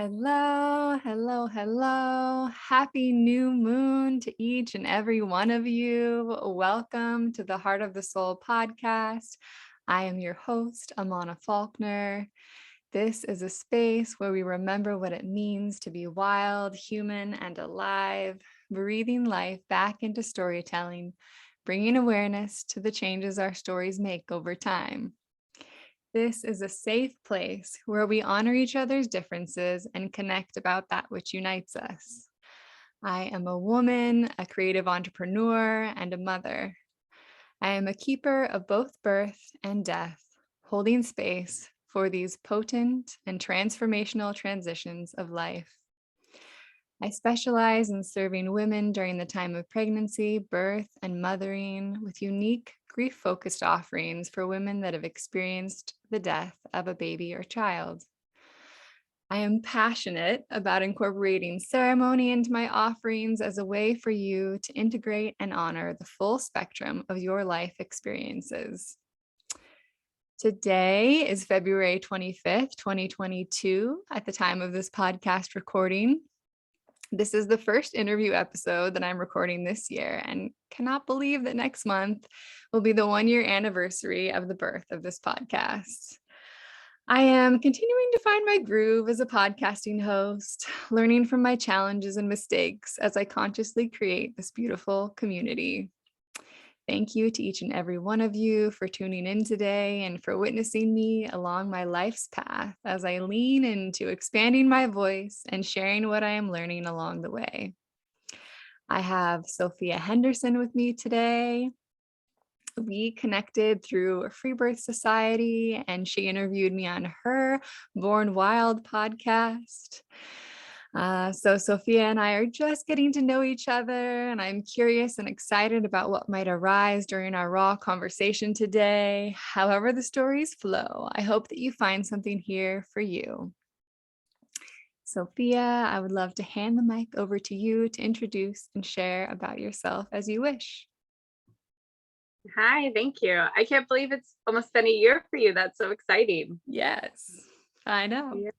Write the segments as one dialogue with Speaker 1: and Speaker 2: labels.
Speaker 1: Hello, hello, hello. Happy new moon to each and every one of you. Welcome to the Heart of the Soul podcast. I am your host, Amana Faulkner. This is a space where we remember what it means to be wild, human, and alive, breathing life back into storytelling, bringing awareness to the changes our stories make over time. This is a safe place where we honor each other's differences and connect about that which unites us. I am a woman, a creative entrepreneur, and a mother. I am a keeper of both birth and death, holding space for these potent and transformational transitions of life. I specialize in serving women during the time of pregnancy, birth, and mothering with unique grief-focused offerings for women that have experienced the death of a baby or child. I am passionate about incorporating ceremony into my offerings as a way for you to integrate and honor the full spectrum of your life experiences. Today is February 25th, 2022, at the time of this podcast recording. This is the first interview episode that I'm recording this year and cannot believe that next month will be the 1-year anniversary of the birth of this podcast. I am continuing to find my groove as a podcasting host, learning from my challenges and mistakes as I consciously create this beautiful community. Thank you to each and every one of you for tuning in today and for witnessing me along my life's path as I lean into expanding my voice and sharing what I am learning along the way. I have Sophia Henderson with me today. We connected through a Free Birth Society, and she interviewed me on her Born Wild podcast. So Sophia and I are just getting to know each other, and I'm curious and excited about what might arise during our raw conversation today. However the stories flow, I hope that you find something here for you. Sophia, I would love to hand the mic over to you to introduce and share about yourself as you wish.
Speaker 2: Hi, thank you. I can't believe it's almost been a year for you. That's so exciting.
Speaker 1: Yes, I know.
Speaker 2: Yeah.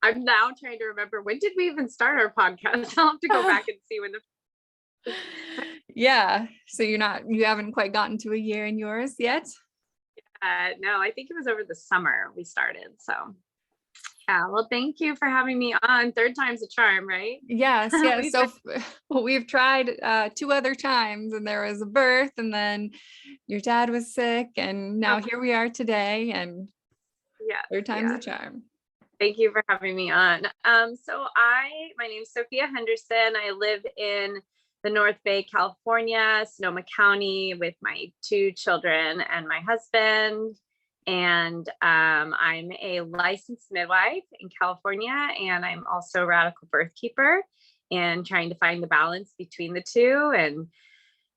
Speaker 2: I'm now trying to remember, when did we even start our podcast? I'll have to go back and see when the
Speaker 1: Yeah. So you haven't quite gotten to a year in yours yet?
Speaker 2: no, I think it was over the summer we started. So yeah, well, thank you for having me on. Third time's a charm, right?
Speaker 1: Yes. So we've tried 2 other times, and there was a birth, and then your dad was sick, and now here we are today, and third time's a charm.
Speaker 2: Thank you for having me on. My name's Sophia Henderson. I live in the North Bay, California, Sonoma County, with my 2 children and my husband. And I'm a licensed midwife in California, and I'm also a radical birth keeper, and trying to find the balance between the two and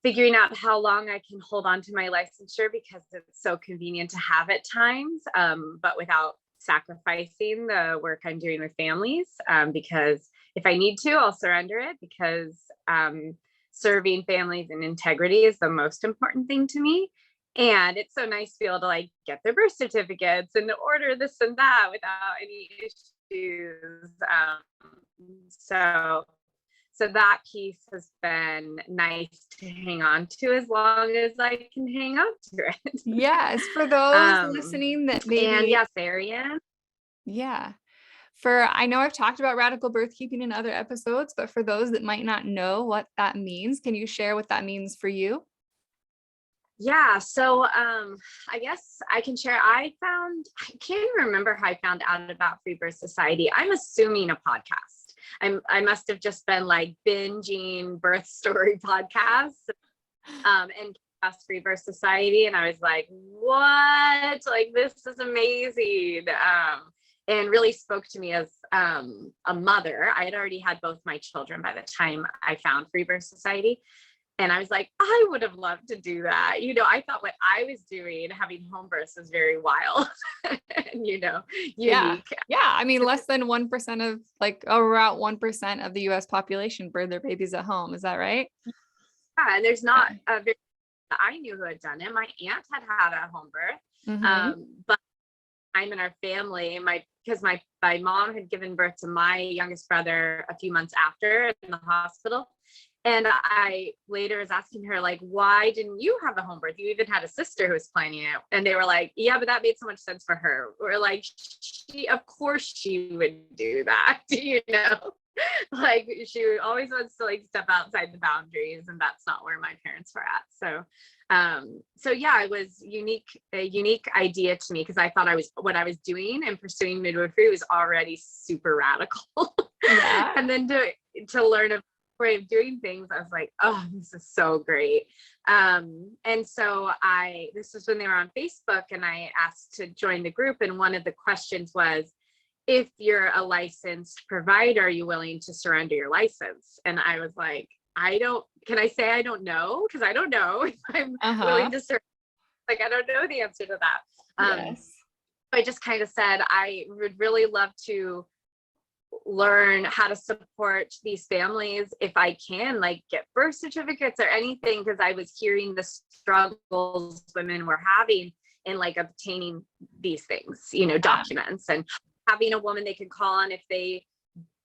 Speaker 2: figuring out how long I can hold on to my licensure, because it's so convenient to have at times, but without sacrificing the work I'm doing with families, because if I need to, I'll surrender it, because serving families in integrity is the most important thing to me. And it's so nice to be able to get their birth certificates and order this and that without any issues. So that piece has been nice to hang on to as long as I can hang on to it.
Speaker 1: Yes, for those listening that maybe.
Speaker 2: And yes, Arian.
Speaker 1: Yeah. I know I've talked about radical birth keeping in other episodes, but for those that might not know what that means, can you share what that means for you?
Speaker 2: Yeah, so I guess I can share. I can't even remember how I found out about Free Birth Society. I'm assuming a podcast. I must have just been binging birth story podcasts and Free Birth Society, and I was like, what? This is amazing. And really spoke to me as a mother. I had already had both my children by the time I found Free Birth Society. And I was like, I would have loved to do that. I thought what I was doing, having home births, was very wild and, unique.
Speaker 1: Yeah. I mean, less than 1% of around 1% of the US population birth their babies at home. Is that right?
Speaker 2: Yeah. And there's not a very, I knew who had done it. My aunt had a home birth.
Speaker 1: Mm-hmm.
Speaker 2: But time in our family, because my mom had given birth to my youngest brother a few months after in the hospital. And I later was asking her, like, why didn't you have a home birth? You even had a sister who was planning it. And they were like, yeah, but that made so much sense for her. We're like, of course she would do that, like she always wants to like step outside the boundaries, and that's not where my parents were at. So yeah, it was a unique idea to me, because I thought what I was doing and pursuing midwifery was already super radical.
Speaker 1: Yeah.
Speaker 2: And then to learn a way of doing things, I was like, oh, this is so great. And so this was when they were on Facebook, and I asked to join the group, and one of the questions was, if you're a licensed provider, are you willing to surrender your license? And I was like, can I say I don't know? Because I don't know if I'm willing to surrender. Like, I don't know the answer to that.
Speaker 1: Yes.
Speaker 2: I just kind of said, I would really love to learn how to support these families if I can, like get birth certificates or anything, because I was hearing the struggles women were having in like obtaining these things, documents, and having a woman they could call on if they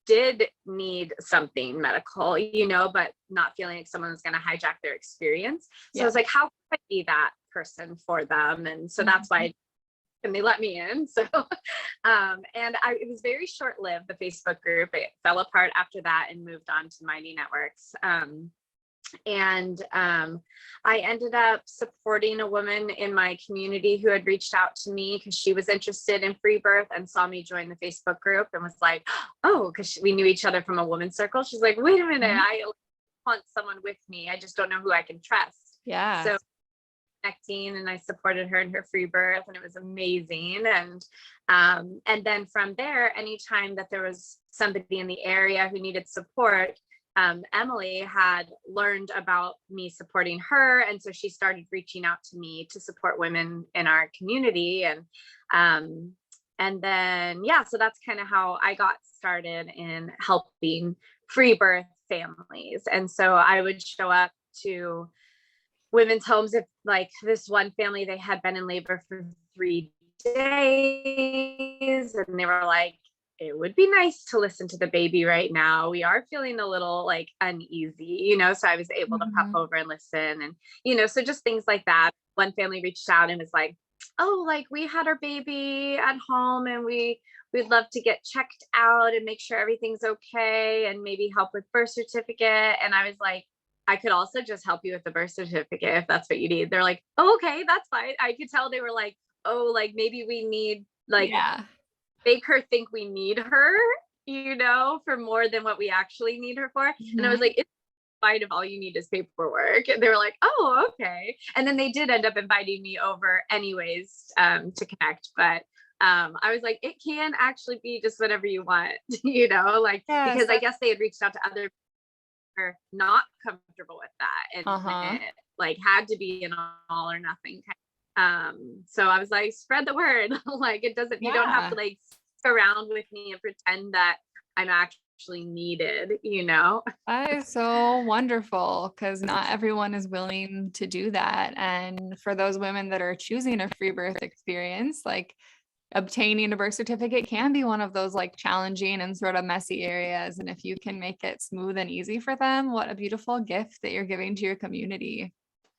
Speaker 2: did need something medical, but not feeling like someone was going to hijack their experience. So I was like, how can I be that person for them? And so that's why and they let me in. So, it was very short-lived, the Facebook group. It fell apart after that and moved on to Mighty Networks. I ended up supporting a woman in my community who had reached out to me because she was interested in free birth and saw me join the Facebook group and was like, oh, because we knew each other from a women's circle. She's like, wait a minute, I want someone with me. I just don't know who I can trust.
Speaker 1: Yeah.
Speaker 2: So connecting, and I supported her in her free birth, and it was amazing. And then from there, anytime that there was somebody in the area who needed support, Emily had learned about me supporting her, and so she started reaching out to me to support women in our community. And then so that's kind of how I got started in helping free birth families. And so I would show up to women's homes. If like this one family, they had been in labor for 3 days, and they were like, it would be nice to listen to the baby right now. We are feeling a little like uneasy, so I was able to pop over and listen. And, so just things like that. One family reached out and was like, oh, like we had our baby at home, and we'd love to get checked out and make sure everything's okay, and maybe help with birth certificate. And I was like, I could also just help you with the birth certificate if that's what you need. They're like, oh, okay, that's fine. I could tell they were like, oh, like maybe we need make her think we need her, for more than what we actually need her for. And I was like, it's fine if all you need is paperwork. And they were like, oh, okay. And then they did end up inviting me over anyways, to connect. But I was like, it can actually be just whatever you want, because I guess they had reached out to other people who were not comfortable with that. And it like had to be an all or nothing kind. So I was like, spread the word. Like it doesn't, you don't have to like stick around with me and pretend that I'm actually needed,
Speaker 1: That is so wonderful, because not everyone is willing to do that. And for those women that are choosing a free birth experience, like obtaining a birth certificate can be one of those like challenging and sort of messy areas. And if you can make it smooth and easy for them, what a beautiful gift that you're giving to your community.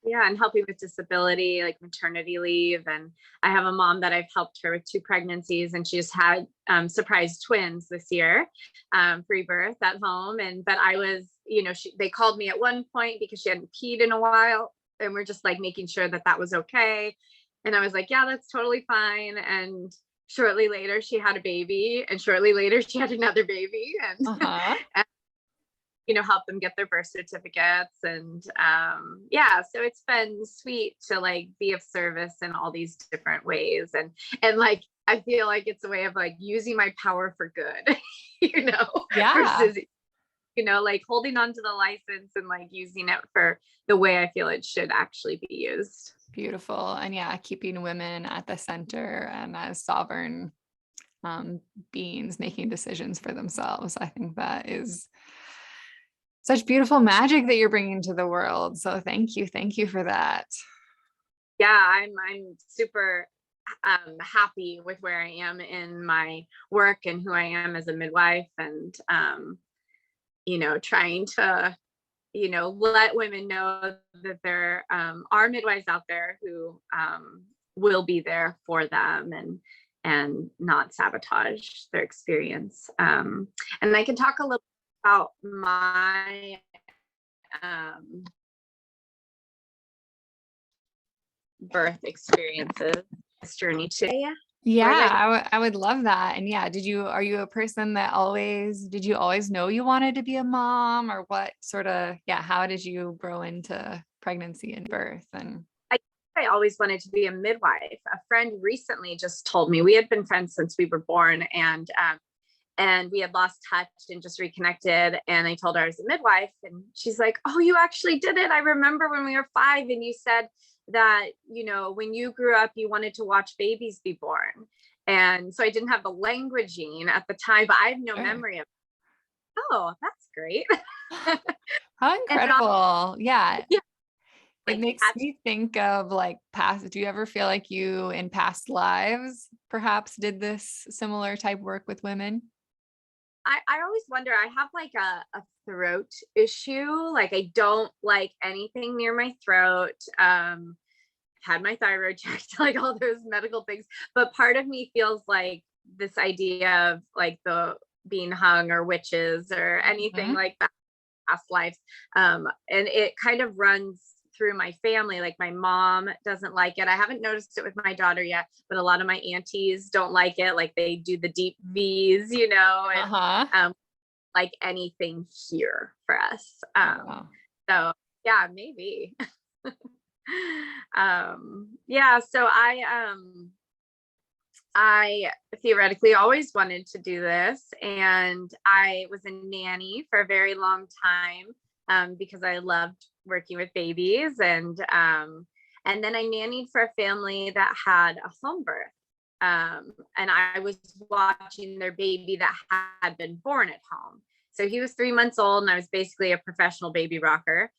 Speaker 2: Yeah, and helping with disability, like maternity leave. And I have a mom that I've helped her with 2 pregnancies, and she just had surprise twins this year, free birth at home. But I was, they called me at one point because she hadn't peed in a while, and we're just like making sure that that was okay. And I was like, yeah, that's totally fine. And shortly later, she had a baby, and shortly later, she had another baby, and help them get their birth certificates. And so it's been sweet to like be of service in all these different ways. And like, I feel like it's a way of like using my power for good, versus, like holding on to the license and like using it for the way I feel it should actually be used.
Speaker 1: Beautiful. And keeping women at the center and as sovereign beings making decisions for themselves. I think that is such beautiful magic that you're bringing to the world. So thank you for that.
Speaker 2: Yeah, I'm super happy with where I am in my work and who I am as a midwife, and trying to let women know that there are midwives out there who will be there for them, and not sabotage their experience. And I can talk a little about my um, birth experiences, this journey today.
Speaker 1: Yeah, I would love that. And yeah, are you a person that did you always know you wanted to be a mom, or what sort of, how did you grow into pregnancy and birth? And
Speaker 2: I always wanted to be a midwife. A friend recently just told me, we had been friends since we were born, and we had lost touch and just reconnected. And I told her I was a midwife, and she's like, "Oh, you actually did it. I remember when we were 5 and you said that, when you grew up, you wanted to watch babies be born." And so I didn't have the languaging at the time, but I have no memory of, oh, that's great.
Speaker 1: how incredible. Yeah.
Speaker 2: Yeah,
Speaker 1: It
Speaker 2: like
Speaker 1: makes me think of like do you ever feel like you in past lives perhaps did this similar type work with women?
Speaker 2: I always wonder, I have like a throat issue. Like I don't like anything near my throat. Had my thyroid checked, like all those medical things. But part of me feels like this idea of like the being hung or witches or anything like that, past lives. And it kind of runs through my family. Like my mom doesn't like it. I haven't noticed it with my daughter yet, but a lot of my aunties don't like it. Like they do the deep V's, and like anything here for us.
Speaker 1: Wow.
Speaker 2: So yeah, maybe. Yeah, so I theoretically always wanted to do this, and I was a nanny for a very long time, because I loved working with babies, and then I nannied for a family that had a home birth. And I was watching their baby that had been born at home. So he was 3 months old, and I was basically a professional baby rocker,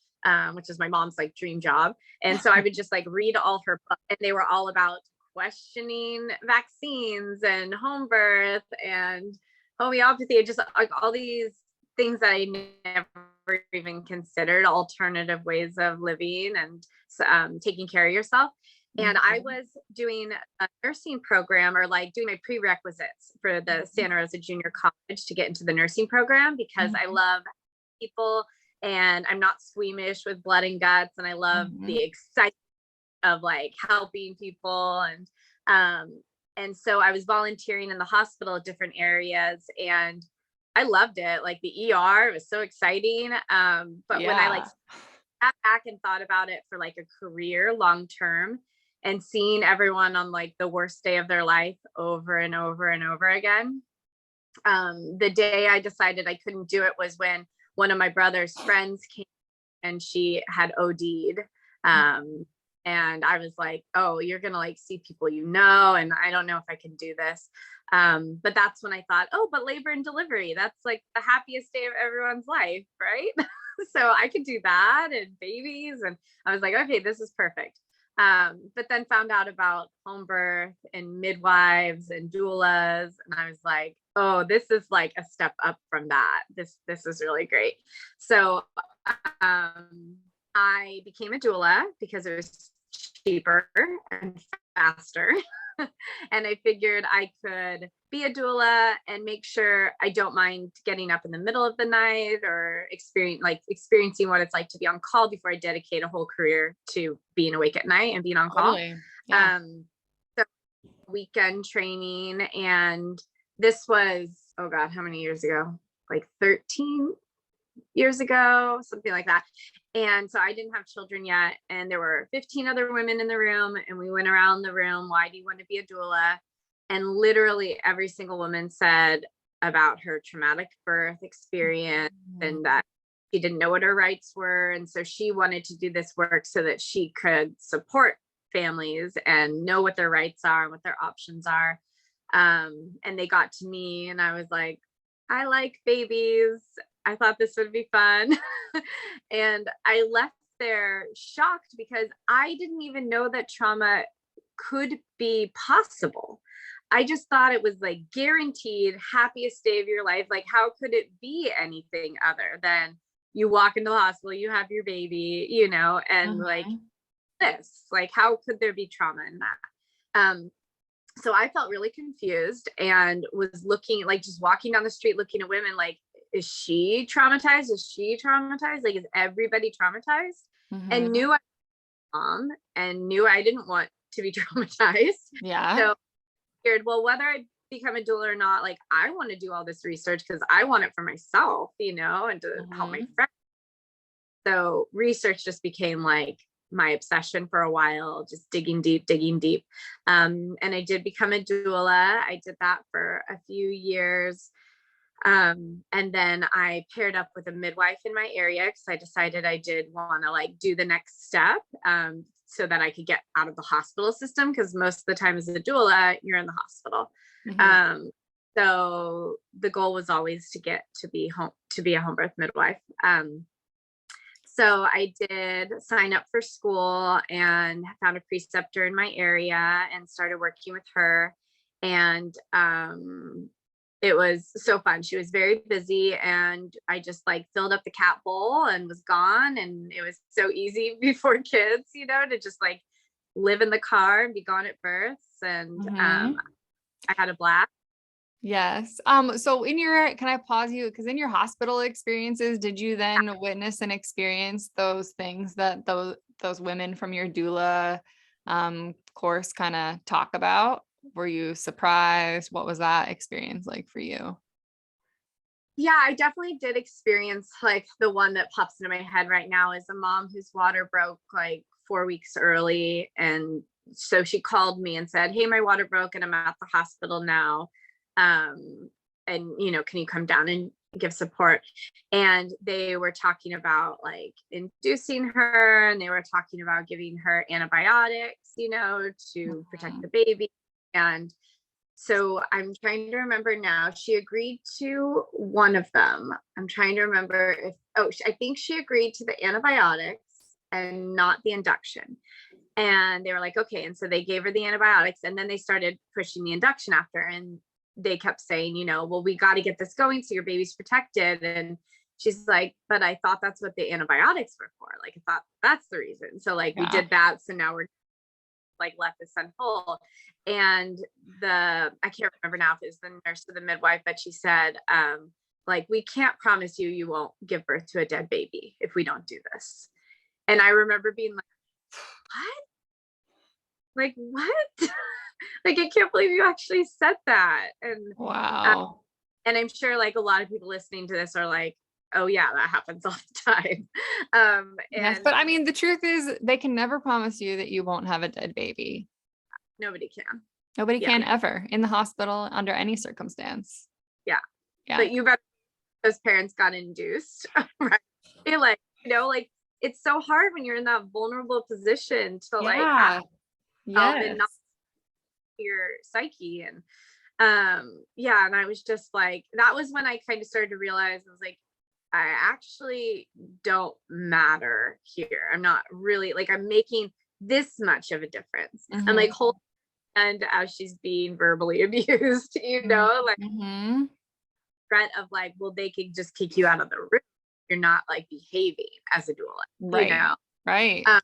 Speaker 2: which is my mom's like dream job. And so I would just like read all her books, and they were all about questioning vaccines and home birth and homeopathy, and just like all these things that I never even considered, alternative ways of living and taking care of yourself. And I was doing a nursing program, or like doing my prerequisites for the Santa Rosa Junior College to get into the nursing program, because I love people and I'm not squeamish with blood and guts. And I love the excitement of like helping people. And so I was volunteering in the hospital at different areas, and I loved it. Like the ER, it was so exciting. But when I like sat back and thought about it for like a career long term, and seeing everyone on like the worst day of their life over and over and over again, the day I decided I couldn't do it was when one of my brother's friends came, and she had OD'd. And I was like, "Oh, you're going to like see people, and I don't know if I can do this." But that's when I thought, "Oh, but labor and delivery, that's like the happiest day of everyone's life, right?" So I could do that, and babies. And I was like, "Okay, this is perfect." But then found out about home birth and midwives and doulas. And I was like, "Oh, this is like a step up from that. This is really great." So I became a doula because it was cheaper and faster. And I figured I could be a doula and make sure I don't mind getting up in the middle of the night, or experiencing what it's like to be on call, before I dedicate a whole career to being awake at night and being on call.
Speaker 1: Yeah.
Speaker 2: So weekend training, and this was, oh God, how many years ago? Like 13 years ago, something like that. And so I didn't have children yet, and there were 15 other women in the room, and we went around the room, "Why do you want to be a doula?" And literally every single woman said about her traumatic birth experience, and that she didn't know what her rights were. And so she wanted to do this work so that she could support families and know what their rights are and what their options are. And they got to me, and I was like, "I like babies. I thought this would be fun." And I left there shocked, because I didn't even know that trauma could be possible. I just thought it was like guaranteed happiest day of your life. Like, how could it be anything other than you walk into the hospital, you have your baby, and like
Speaker 1: Mhm.
Speaker 2: this, like, how could there be trauma in that? So I felt really confused and was looking, like, just walking down the street, looking at women like, is she traumatized? Is she traumatized? Like, is everybody traumatized? And
Speaker 1: Mhm.
Speaker 2: knew I was mom and knew I didn't want to be traumatized.
Speaker 1: Yeah.
Speaker 2: So figured, well, whether I become a doula or not, like, I want to do all this research because I want it for myself, and to help my
Speaker 1: Mhm.
Speaker 2: friends. So research just became like my obsession for a while, just digging deep, digging deep. And I did become a doula. I did that for a few years. And then I paired up with a midwife in my area because I decided I did want to like do the next step, so that I could get out of the hospital system. Because most of the time as a doula, you're in the hospital.
Speaker 1: Mhm.
Speaker 2: Um, so the goal was always to get to be a home birth midwife. So I did sign up for school and found a preceptor in my area and started working with her. And it was so fun. She was very busy, and I just like filled up the cat bowl and was gone. And it was so easy before kids, to just like live in the car and be gone at births. And
Speaker 1: Mhm.
Speaker 2: I had a blast.
Speaker 1: Yes. So can I pause you? Because in your hospital experiences, did you then witness and experience those things that those women from your doula course kind of talk about? Were you surprised? What was that experience like for you?
Speaker 2: Yeah, I definitely did experience, like, the one that pops into my head right now is a mom whose water broke like 4 weeks early. And so she called me and said, hey, my water broke and I'm at the hospital now. And, can you come down and give support? And they were talking about like inducing her, and they were talking about giving her antibiotics, to protect
Speaker 1: Mhm.
Speaker 2: the baby. And so I'm trying to remember now. She agreed to one of them. I'm trying to remember I think she agreed to the antibiotics and not the induction. And they were like, okay. And so they gave her the antibiotics, and then they started pushing the induction after. And they kept saying, well, we got to get this going so your baby's protected. And she's like, but I thought that's what the antibiotics were for. Like, I thought that's the reason. So like we
Speaker 1: Yeah.
Speaker 2: did that. So now we're like let this unfold. And I can't remember now if it was the nurse or the midwife, but she said, like, we can't promise you won't give birth to a dead baby if we don't do this. And I remember being like, what? Like, what? Like, I can't believe you actually said that. Uh,
Speaker 1: Wow.
Speaker 2: and I'm sure like a lot of people listening to this are like, oh yeah, that happens all the time.
Speaker 1: Yes,
Speaker 2: And
Speaker 1: but I mean, the truth is they can never promise you that you won't have a dead baby.
Speaker 2: nobody can.
Speaker 1: Nobody
Speaker 2: Yeah.
Speaker 1: can ever in the hospital under any circumstance.
Speaker 2: Yeah.
Speaker 1: Yeah.
Speaker 2: But you better, those parents got induced, right? Like, like, it's so hard when you're in that vulnerable position to like ask
Speaker 1: Yeah.
Speaker 2: help and not
Speaker 1: Yes.
Speaker 2: your psyche. And yeah, and I was just like, that was when I kind of started to realize, I was like, I actually don't matter here. I'm not really like, I'm making this much of a difference. And like,
Speaker 1: Mhm.
Speaker 2: whole and as she's being verbally abused, like
Speaker 1: Mhm.
Speaker 2: threat of like, well, they could just kick you out of the room. You're not like behaving as a doula,
Speaker 1: Right. Right.
Speaker 2: Um,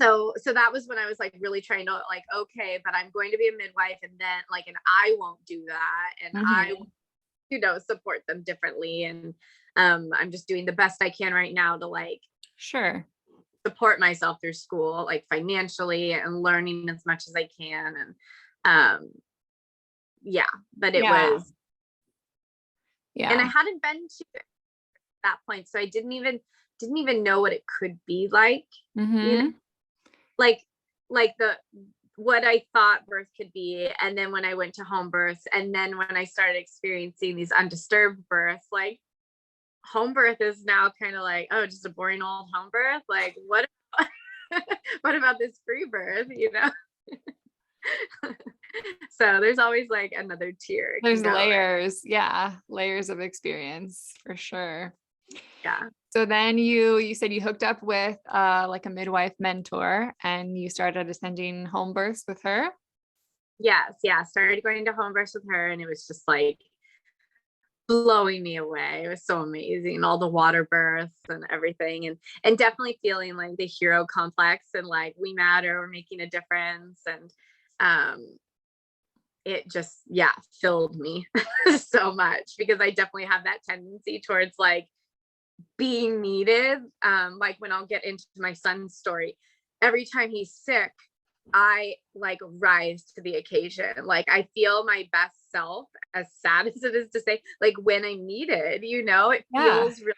Speaker 2: so that was when I was like really trying to like, okay, but I'm going to be a midwife, and then like, and I won't do that, and I,
Speaker 1: Mhm.
Speaker 2: support them differently. And I'm just doing the best I can right now to like
Speaker 1: Sure.
Speaker 2: support myself through school, like financially and learning as much as I can. And um, yeah, but it
Speaker 1: Yeah.
Speaker 2: was, and I
Speaker 1: Yeah.
Speaker 2: hadn't been to that point, so I didn't even know what it could be like, you know,
Speaker 1: Mhm.
Speaker 2: like the what I thought birth could be. And then when I went to home births, and then when I started experiencing these undisturbed births, like home birth is now kind of like, oh, just a boring old home birth. Like, what what about this free birth? So there's always like another tier,
Speaker 1: There's
Speaker 2: right?
Speaker 1: layers. Yeah. Layers of experience for sure.
Speaker 2: Yeah.
Speaker 1: So then you said you hooked up with like a midwife mentor and you started attending home births with her.
Speaker 2: Yes. Yeah. Started going to home births with her, and it was just like blowing me away. It was so amazing. All the water births and everything. And definitely feeling like the hero complex and like we matter, we're making a difference. And um it just, yeah, filled me so much, because I definitely have that tendency towards like being needed. Like when I'll get into my son's story, every time he's sick, I like rise to the occasion. Like I feel my best self, as sad as it is to say, like when I'm needed, it
Speaker 1: Yeah.
Speaker 2: feels really,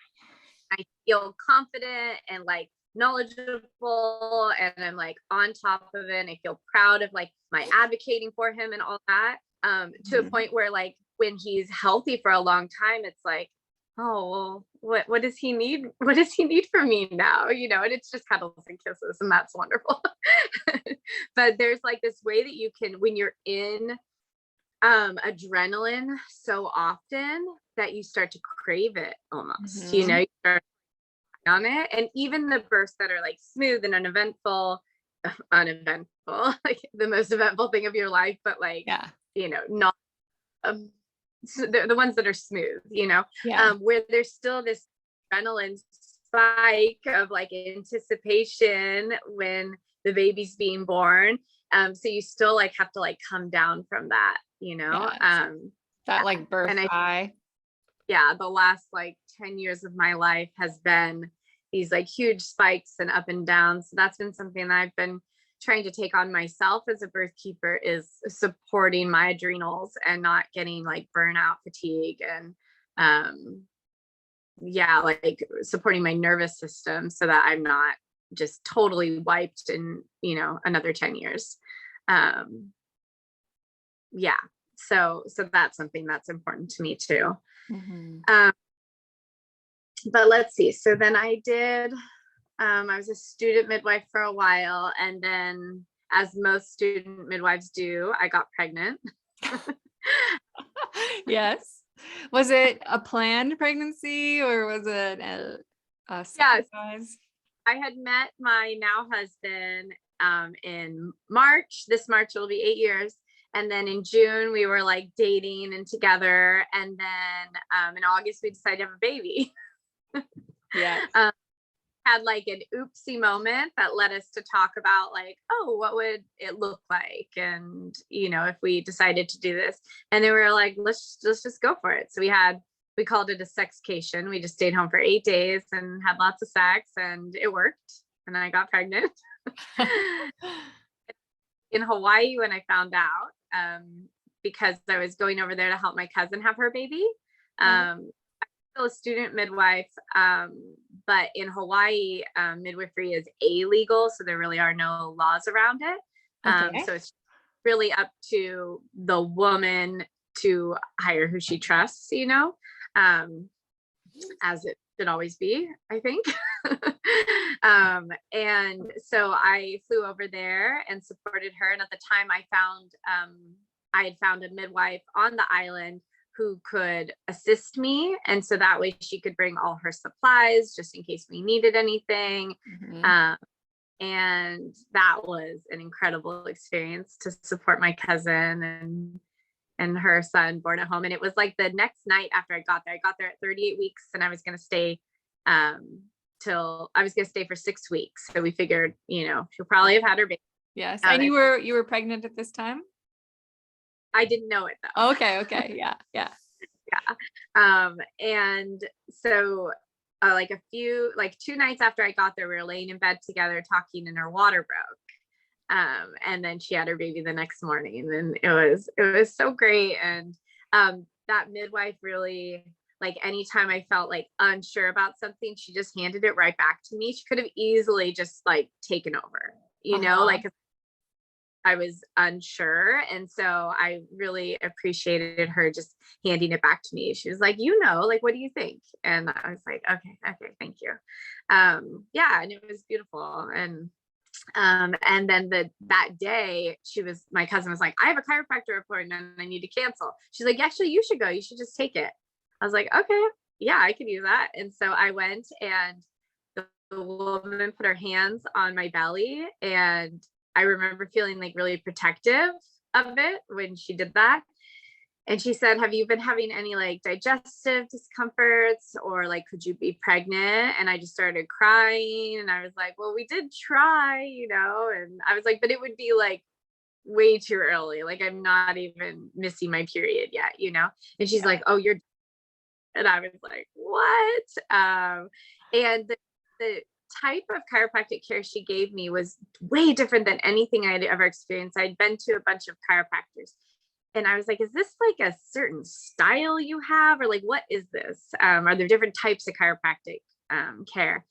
Speaker 2: I feel confident and like knowledgeable, and I'm like on top of it. And I feel proud of like my advocating for him and all that. To a
Speaker 1: Mhm.
Speaker 2: point where like when he's healthy for a long time, it's like, oh well, what does he need? What does he need from me now? And it's just cuddles and kisses, and that's wonderful. But there's like this way that you can, when you're in adrenaline so often, that you start to crave it almost,
Speaker 1: Mhm.
Speaker 2: you start on it. And even the bursts that are like smooth and uneventful, like the most eventful thing of your life, but like,
Speaker 1: Yeah.
Speaker 2: not so the ones that are smooth,
Speaker 1: Yeah.
Speaker 2: where there's still this adrenaline spike of like anticipation when the baby's being born. So you still like have to like come down from that,
Speaker 1: Yes. That
Speaker 2: yeah.
Speaker 1: like birth
Speaker 2: And
Speaker 1: high.
Speaker 2: yeah, the last like 10 years of my life has been these like huge spikes and up and downs. So that's been something that I've been trying to take on myself as a birth keeper, is supporting my adrenals and not getting like burnout fatigue, and um yeah, like supporting my nervous system so that I'm not just totally wiped in, another 10 years. Um yeah. So that's something that's important to me too.
Speaker 1: Mhm.
Speaker 2: Um but let's see. So then I was a student midwife for a while, and then, as most student midwives do, I got pregnant.
Speaker 1: Yes. Was it a planned pregnancy or was it a
Speaker 2: Yes,
Speaker 1: surprise?
Speaker 2: I had met my now husband in March. This March it'll be 8 years. And then in June we were like dating and together. And then in August we decided to have a baby.
Speaker 1: Yes.
Speaker 2: um, had like an oopsie moment that led us to talk about like, oh, what would it look like, and if we decided to do this. And then we were like, let's just go for it. So we called it a sexcation. We just stayed home for 8 days and had lots of sex, and it worked, and I got pregnant in Hawaii when I found out, because I was going over there to help my cousin have her baby.
Speaker 1: Oh,
Speaker 2: um, Still a student midwife, but in Hawaii, midwifery is illegal, so there really are no laws around it.
Speaker 1: okay.
Speaker 2: So it's really up to the woman to hire who she trusts, um, as it should always be, I think. And so I flew over there and supported her. And at the time, I had found a midwife on the island who could assist me. And so that way she could bring all her supplies just in case we needed anything.
Speaker 1: Mhm.
Speaker 2: Um, and that was an incredible experience to support my cousin and her son born at home. And it was like the next night after I got there at 38 weeks, and I was going to stay for 6 weeks. So we figured, she'll probably have had her baby.
Speaker 1: Yes.
Speaker 2: And
Speaker 1: And you were pregnant at this time?
Speaker 2: I didn't know it though.
Speaker 1: Okay, okay. Yeah, yeah.
Speaker 2: Yeah. And so like 2 nights after I got there, we were laying in bed together talking, and her water broke. And then she had her baby the next morning, and it was so great. And that midwife really, like anytime I felt like unsure about something, she just handed it right back to me. She could have easily just like taken over,
Speaker 1: Uh-huh.
Speaker 2: like I was unsure. And so I really appreciated her just handing it back to me. She was like, like, what do you think? And I was like, okay, thank you. Yeah, and it was beautiful. And then that day, my cousin was like, I have a chiropractor appointment and I need to cancel. She's like, actually, you should go. You should just take it. I was like, okay. yeah, I could use that. And so I went, and the woman put her hands on my belly, and I remember feeling like really protective of it when she did that. And she said, have you been having any like digestive discomforts, or like, could you be pregnant? And I just started crying, and I was like, well, we did try, and I was like, but it would be like way too early. Like, I'm not even missing my period yet, And she's like, oh, you're, and I was like, what? And the type of chiropractic care she gave me was way different than anything I had ever experienced. I'd been to a bunch of chiropractors, and I was like, is this like a certain style you have? Or like, what is this? Are there different types of chiropractic care?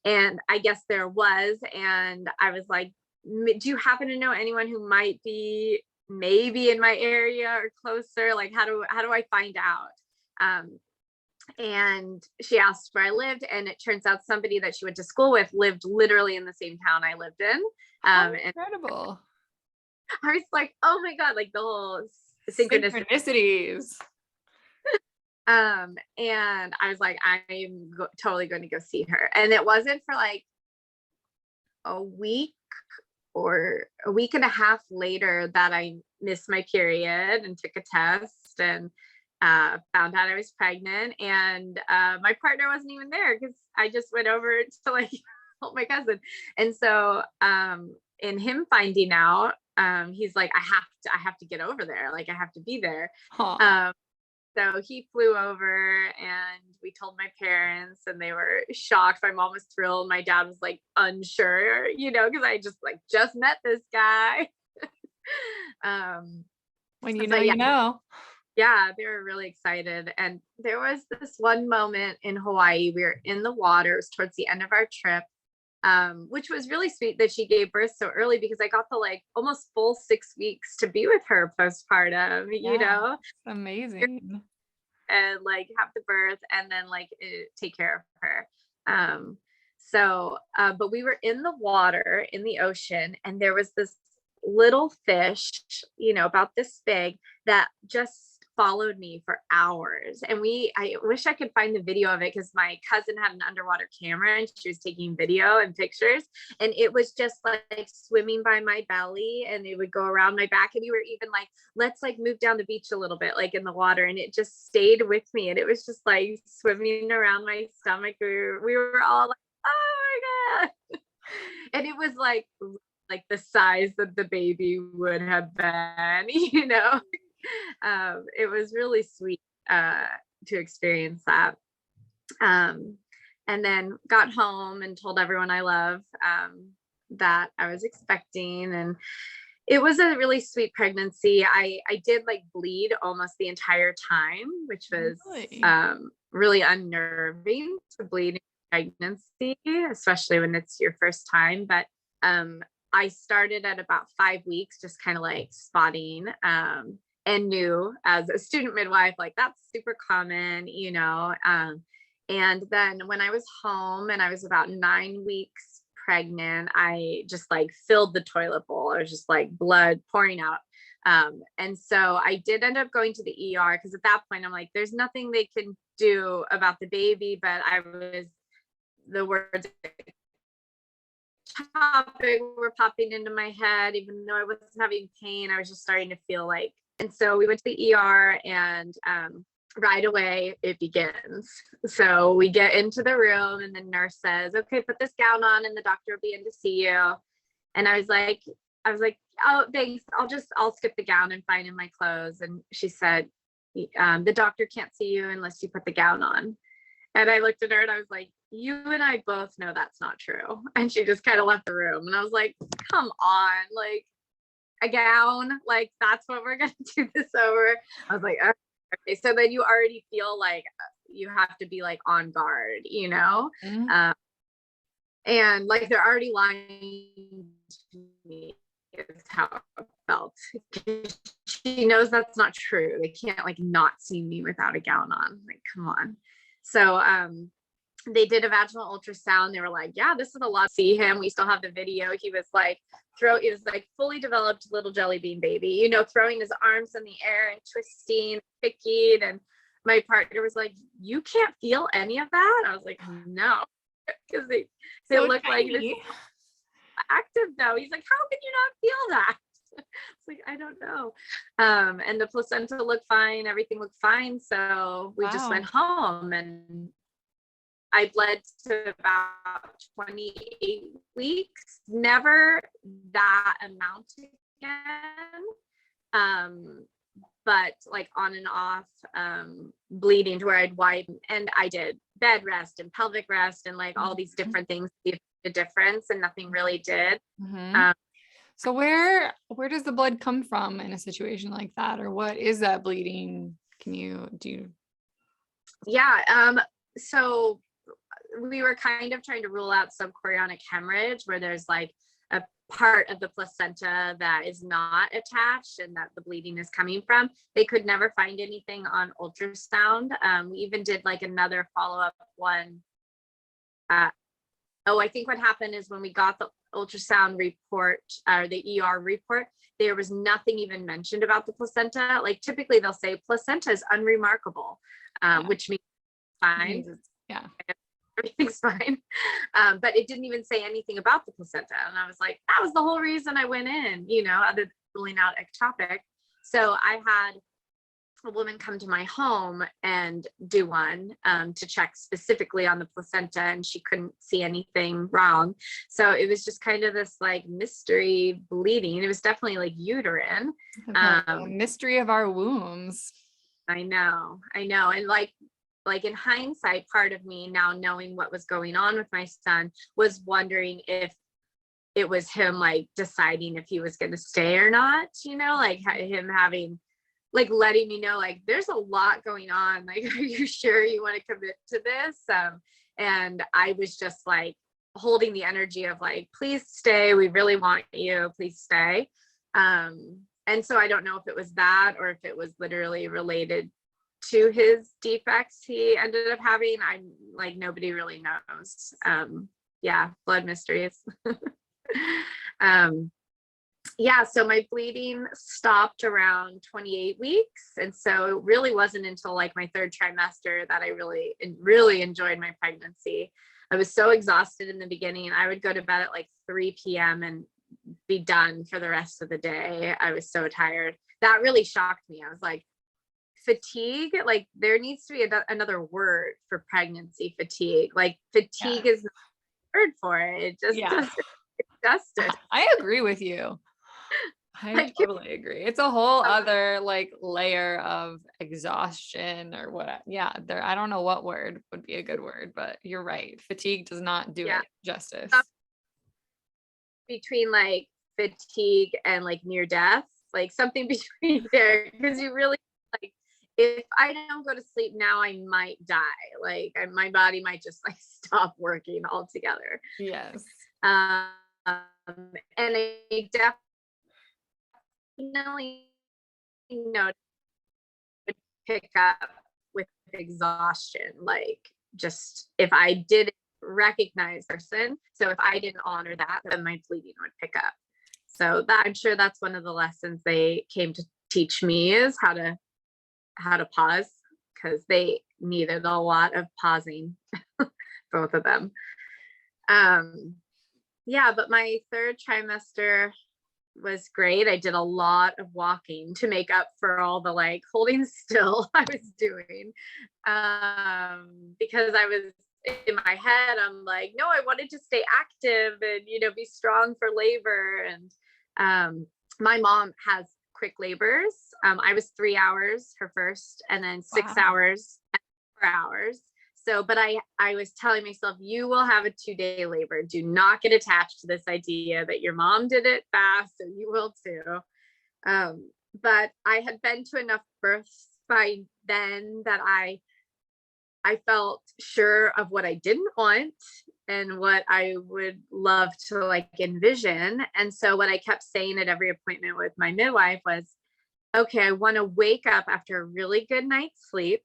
Speaker 2: And I guess there was. And I was like, do you happen to know anyone who might be maybe in my area or closer? Like, how do I find out? And she asked where I lived, and it turns out somebody that she went to school with lived literally in the same town I lived in.
Speaker 1: How
Speaker 2: And
Speaker 1: incredible.
Speaker 2: I was like, oh my God, like the whole synchronicity.
Speaker 1: Synchronicities.
Speaker 2: And I was like, I'm totally going to go see her. And it wasn't for like a week or a week and a half later that I missed my period and took a test and found out I was pregnant. And my partner wasn't even there because I just went over to like help my cousin. And so in him finding out, he's like, I have to get over there. Like, I have to be there.
Speaker 1: Huh.
Speaker 2: So he flew over, and we told my parents, and they were shocked. My mom was thrilled. My dad was like unsure, because I just met this guy.
Speaker 1: When you
Speaker 2: so
Speaker 1: know,
Speaker 2: yeah,
Speaker 1: you know.
Speaker 2: yeah, they were really excited. And there was this one moment in Hawaii. We were in the waters towards the end of our trip, which was really sweet that she gave birth so early, because I got the like almost full 6 weeks to be with her postpartum,
Speaker 1: Yeah, amazing.
Speaker 2: and like have the birth and then like take care of her. But we were in the water in the ocean, and there was this little fish, about this big, that just followed me for hours. And I wish I could find the video of it, because my cousin had an underwater camera and she was taking video and pictures, and it was just like swimming by my belly, and it would go around my back, and we were even like, let's like move down the beach a little bit, like in the water, and it just stayed with me, and it was just like swimming around my stomach. We were all like, oh my God. And it was like the size that the baby would have been, it was really sweet to experience that. And then got home and told everyone I love that I was expecting, and it was a really sweet pregnancy. I did like bleed almost the entire time, which was
Speaker 1: Really?
Speaker 2: really unnerving to bleed in pregnancy, especially when it's your first time. But I started at about 5 weeks, just kind of like spotting, and knew as a student midwife, like that's super common, and then when I was home and I was about 9 weeks pregnant, I just like filled the toilet bowl. I was just like blood pouring out. And so I did end up going to the ER, because at that point I'm like, there's nothing they can do about the baby. But the words topic were popping into my head, even though I wasn't having pain. I was just starting to feel like, and so we went to the ER, and right away it begins. So we get into the room, and the nurse says, okay, put this gown on and the doctor will be in to see you. And I was like, oh, thanks. I'll skip the gown and find in my clothes. And she said, the doctor can't see you unless you put the gown on. And I looked at her and I was like, you and I both know that's not true. And she just kind of left the room. And I was like, come on, like a gown, like that's what we're going to do this over. I was like, okay. So then you already feel like you have to be like on guard,
Speaker 1: Mm-hmm.
Speaker 2: and like they're already lying to me is how it felt. She knows that's not true. They can't like not see me without a gown on. Like, come on. So they did a vaginal ultrasound. They were like, yeah, this is a lot to see him. We still have the video. He was like fully developed little jelly bean baby, throwing his arms in the air and twisting, picking. And my partner was like, you can't feel any of that? I was like, no, because they
Speaker 1: So
Speaker 2: look like this
Speaker 1: tiny.
Speaker 2: active now. He's like, how can you not feel that? It's like, I don't know. And the placenta looked fine. Everything looked fine. So we just went
Speaker 1: Wow.
Speaker 2: home, and I bled to about 28 weeks, never that amount again. But like on and off, bleeding to where I'd wipe, and I did bed rest and pelvic rest and like all these different things to see the difference, and nothing really did.
Speaker 1: Mm-hmm.
Speaker 2: Um,
Speaker 1: So where does the blood come from in a situation like that? Or what is that bleeding? Can you do?
Speaker 2: yeah. So we were kind of trying to rule out subchorionic hemorrhage, where there's like a part of the placenta that is not attached and that the bleeding is coming from. They could never find anything on ultrasound. We even did like another follow-up one. I think what happened is when we got the ultrasound report or the ER report, there was nothing even mentioned about the placenta. Like typically they'll say placenta is unremarkable, which means fine.
Speaker 1: Yeah.
Speaker 2: Everything's fine. But it didn't even say anything about the placenta. And I was like, that was the whole reason I went in, other than ruling out ectopic. So I had a woman come to my home and do one to check specifically on the placenta, and she couldn't see anything wrong. So it was just kind of this like mystery bleeding. It was definitely like uterine.
Speaker 1: The mystery of our wombs.
Speaker 2: I know. And like in hindsight, part of me now knowing what was going on with my son was wondering if it was him like deciding if he was going to stay or not, like him having like letting me know like there's a lot going on, like are you sure you want to commit to this? And I was just like holding the energy of like, please stay, we really want you, please stay. And so I don't know if it was that or if it was literally related to his defects he ended up having. I'm like, nobody really knows. Yeah, blood mysteries. Yeah, so my bleeding stopped around 28 weeks. And so it really wasn't until like my third trimester that I really enjoyed my pregnancy. I was so exhausted in the beginning. I would go to bed at like 3 p.m. and be done for the rest of the day. I was so tired. That really shocked me. I was like, fatigue, like there needs to be another word for pregnancy fatigue. Like fatigue is not a word for it. It just doesn't exist.
Speaker 1: I agree with you. I totally agree. It's a whole other like layer of exhaustion or what. Yeah, I don't know what word would be a good word, but you're right. Fatigue does not do it justice.
Speaker 2: Between like fatigue and like near death, like something between there, because you really like, if I don't go to sleep now, I might die. Like my body might just like stop working altogether.
Speaker 1: Yes.
Speaker 2: And I definitely pick up with exhaustion. Like just if I did recognize person, so if I didn't honor that, then my bleeding would pick up. So that I'm sure that's one of the lessons they came to teach me is how to pause, because they needed a lot of pausing, both of them. Yeah, but my third trimester was great. I did a lot of walking to make up for all the like holding still I was doing, because I was in my head, I'm like, no, I wanted to stay active and be strong for labor. And my mom has quick labors. I was 3 hours her first, and then 6 hours, 4 hours. So, but I was telling myself, you will have a 2-day labor. Do not get attached to this idea that your mom did it fast and you will too. But I had been to enough births by then that I felt sure of what I didn't want and what I would love to like envision. And so what I kept saying at every appointment with my midwife was, okay, I want to wake up after a really good night's sleep.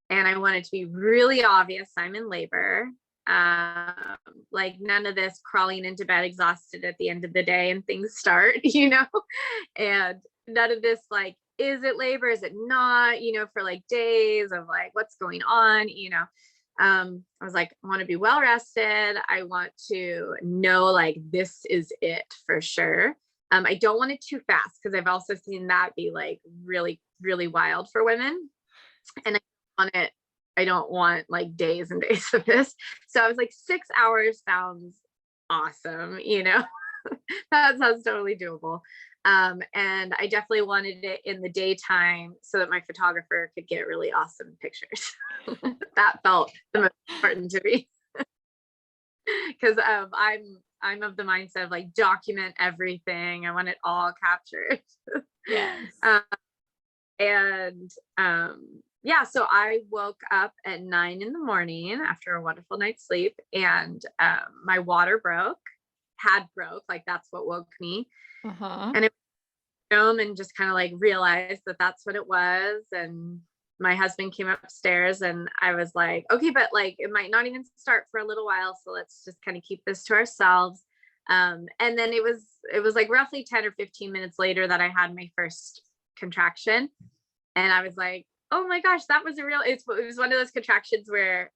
Speaker 2: And I want it to be really obvious I'm in labor. Like none of this crawling into bed exhausted at the end of the day and things start, and none of this like is it labor? Is it not? For like days of like, what's going on? I was like, I want to be well rested. I want to know like this is it for sure. I don't want it too fast because I've also seen that be like really, really wild for women. And I don't want like days and days of this. So I was like, 6 hours sounds awesome. That sounds totally doable. And I definitely wanted it in the daytime so that my photographer could get really awesome pictures. That felt the most important to me. Because I'm of the mindset of like document everything. I want it all captured.
Speaker 1: Yes.
Speaker 2: And yeah, so I woke up at 9 a.m. after a wonderful night's sleep, and my water broke, like that's what woke me. And I went home and just kind of like realized that that's what it was. And my husband came upstairs and I was like, okay, but like it might not even start for a little while, so let's just kind of keep this to ourselves. And then it was like roughly 10 or 15 minutes later that I had my first contraction, and I was like, oh my gosh, that was it was one of those contractions where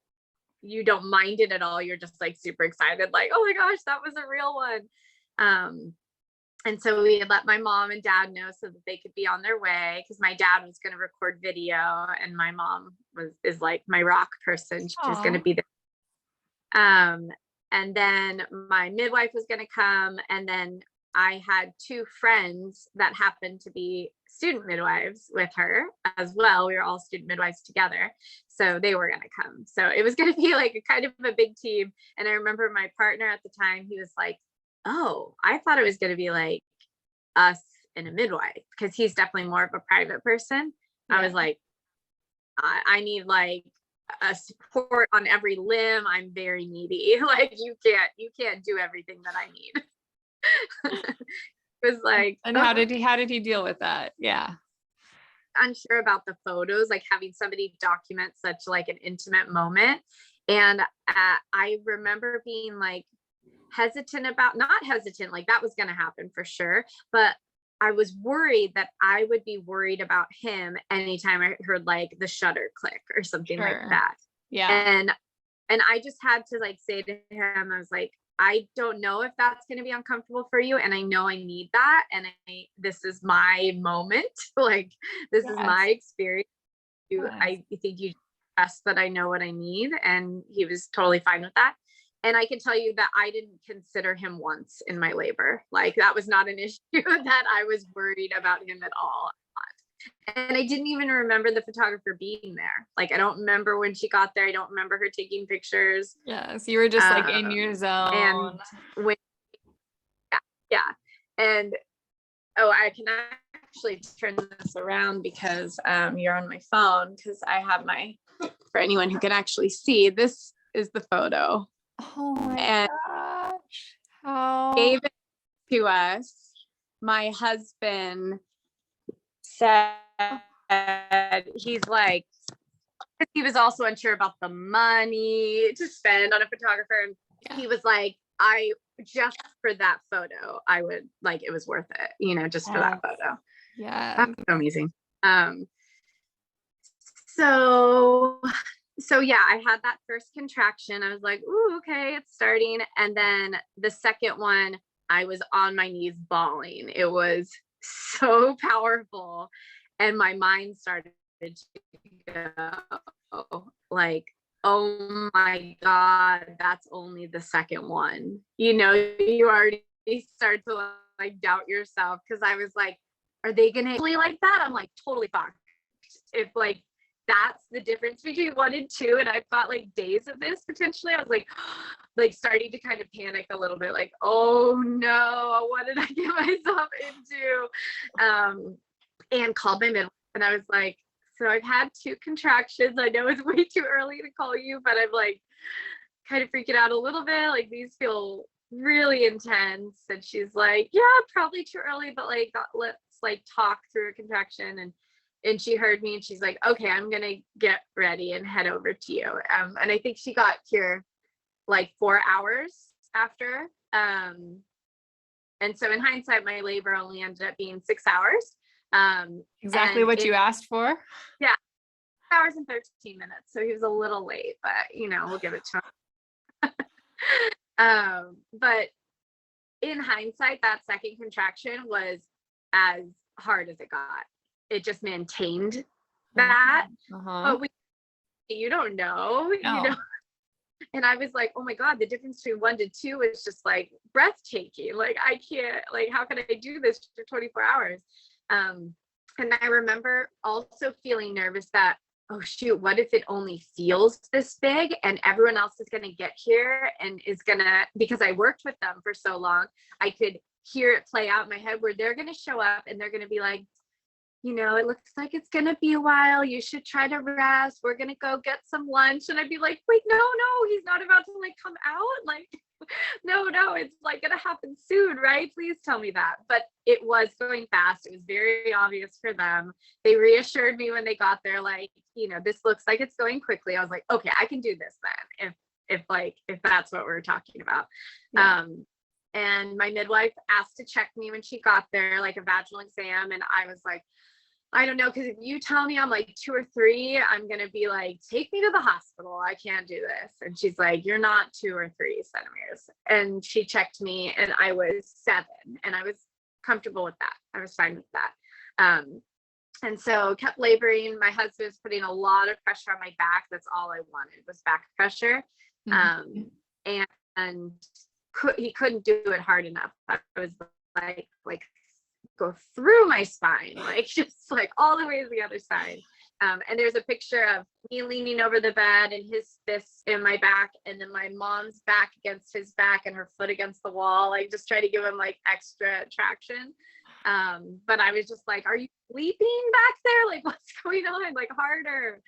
Speaker 2: you don't mind it at all. You're just like super excited, like, oh my gosh, that was a real one. And so we had let my mom and dad know so that they could be on their way, because my dad was going to record video and my mom is like my rock person. She's going to be there. And then my midwife was going to come, and then I had two friends that happened to be student midwives with her as well. We were all student midwives together, so they were going to come. So it was going to be like a kind of a big team. And I remember my partner at the time, he was like, oh, I thought it was going to be like us and a midwife, because he's definitely more of a private person. Yeah. I was like, I need like a support on every limb. I'm very needy. Like you can't do everything that I need. It was like,
Speaker 1: and how did he deal with that? Yeah.
Speaker 2: Unsure about the photos, like having somebody document such like an intimate moment. And I remember being like not hesitant, like that was going to happen for sure. But I was worried that I would be worried about him anytime I heard like the shutter click or something like that.
Speaker 1: Yeah.
Speaker 2: And I just had to like say to him, I was like, I don't know if that's going to be uncomfortable for you. And I know I need that. And this is my moment. Like, this is my experience. I think you trust that I know what I need. And he was totally fine with that. And I can tell you that I didn't consider him once in my labor. Like that was not an issue that I was worried about him at all. And I didn't even remember the photographer being there. Like, I don't remember when she got there. I don't remember her taking pictures.
Speaker 1: Yes. You were just like in your zone.
Speaker 2: And when, yeah. And, oh, I can actually turn this around because you're on my phone, because I have for anyone who can actually see, this is the photo.
Speaker 1: Oh my gosh. How
Speaker 2: gave it to us. My husband said he's like, he was also unsure about the money to spend on a photographer. And he was like, just for that photo, I would like, it was worth it, just for that photo.
Speaker 1: Yeah.
Speaker 2: That's so amazing. So yeah, I had that first contraction. I was like, ooh, okay, it's starting. And then the second one, I was on my knees bawling. It was so powerful. And my mind started to go like, oh my God, that's only the second one. You already start to like doubt yourself, because I was like, are they gonna really like that? I'm like totally fucked. If like that's the difference between 1 and 2, and I've got like days of this potentially, I was like starting to kind of panic a little bit, like, oh no, what did I get myself into? And called my midwife, and I was like, so I've had 2 contractions. I know it's way too early to call you, but I'm like kind of freaking out a little bit. Like these feel really intense. And she's like, yeah, probably too early, but like let's like talk through a contraction. And she heard me, and she's like, okay, I'm gonna get ready and head over to you. And I think she got here like 4 hours after. And so in hindsight, my labor only ended up being 6 hours.
Speaker 1: Exactly
Speaker 2: And
Speaker 1: what you asked for.
Speaker 2: yeah, hours and 13 minutes. So he was a little late, but we'll give it to him. But in hindsight, that second contraction was as hard as it got. It just maintained that.
Speaker 1: Uh-huh.
Speaker 2: But you don't know,
Speaker 1: No.
Speaker 2: And I was like, oh my God, the difference between 1 to 2 is just like breathtaking. Like, I can't, like, how can I do this for 24 hours? And I remember also feeling nervous that, oh shoot, what if it only feels this big and everyone else is going to get here and is going to, because I worked with them for so long, I could hear it play out in my head where they're going to show up and they're going to be like, it looks like it's going to be a while. You should try to rest. We're going to go get some lunch. And I'd be like, wait, no, he's not about to like come out. Like, no, it's like going to happen soon, right? Please tell me that. But it was going fast. It was very obvious for them. They reassured me when they got there, like, this looks like it's going quickly. I was like, okay, I can do this then. If that's what we're talking about.
Speaker 1: Yeah.
Speaker 2: And my midwife asked to check me when she got there, like a vaginal exam. And I was like, I don't know, because if you tell me I'm like 2 or 3, I'm going to be like, take me to the hospital. I can't do this. And she's like, you're not 2 or 3 centimeters. And she checked me and I was 7 and I was comfortable with that. I was fine with that. And so kept laboring. My husband was putting a lot of pressure on my back. That's all I wanted was back pressure.
Speaker 1: Mm-hmm.
Speaker 2: And he couldn't do it hard enough. I was like go through my spine, like just like all the way to the other side. And there's a picture of me leaning over the bed and his fists in my back, and then my mom's back against his back and her foot against the wall, like just try to give him like extra traction. But I was just like, are you sleeping back there? Like, what's going on? Like, harder.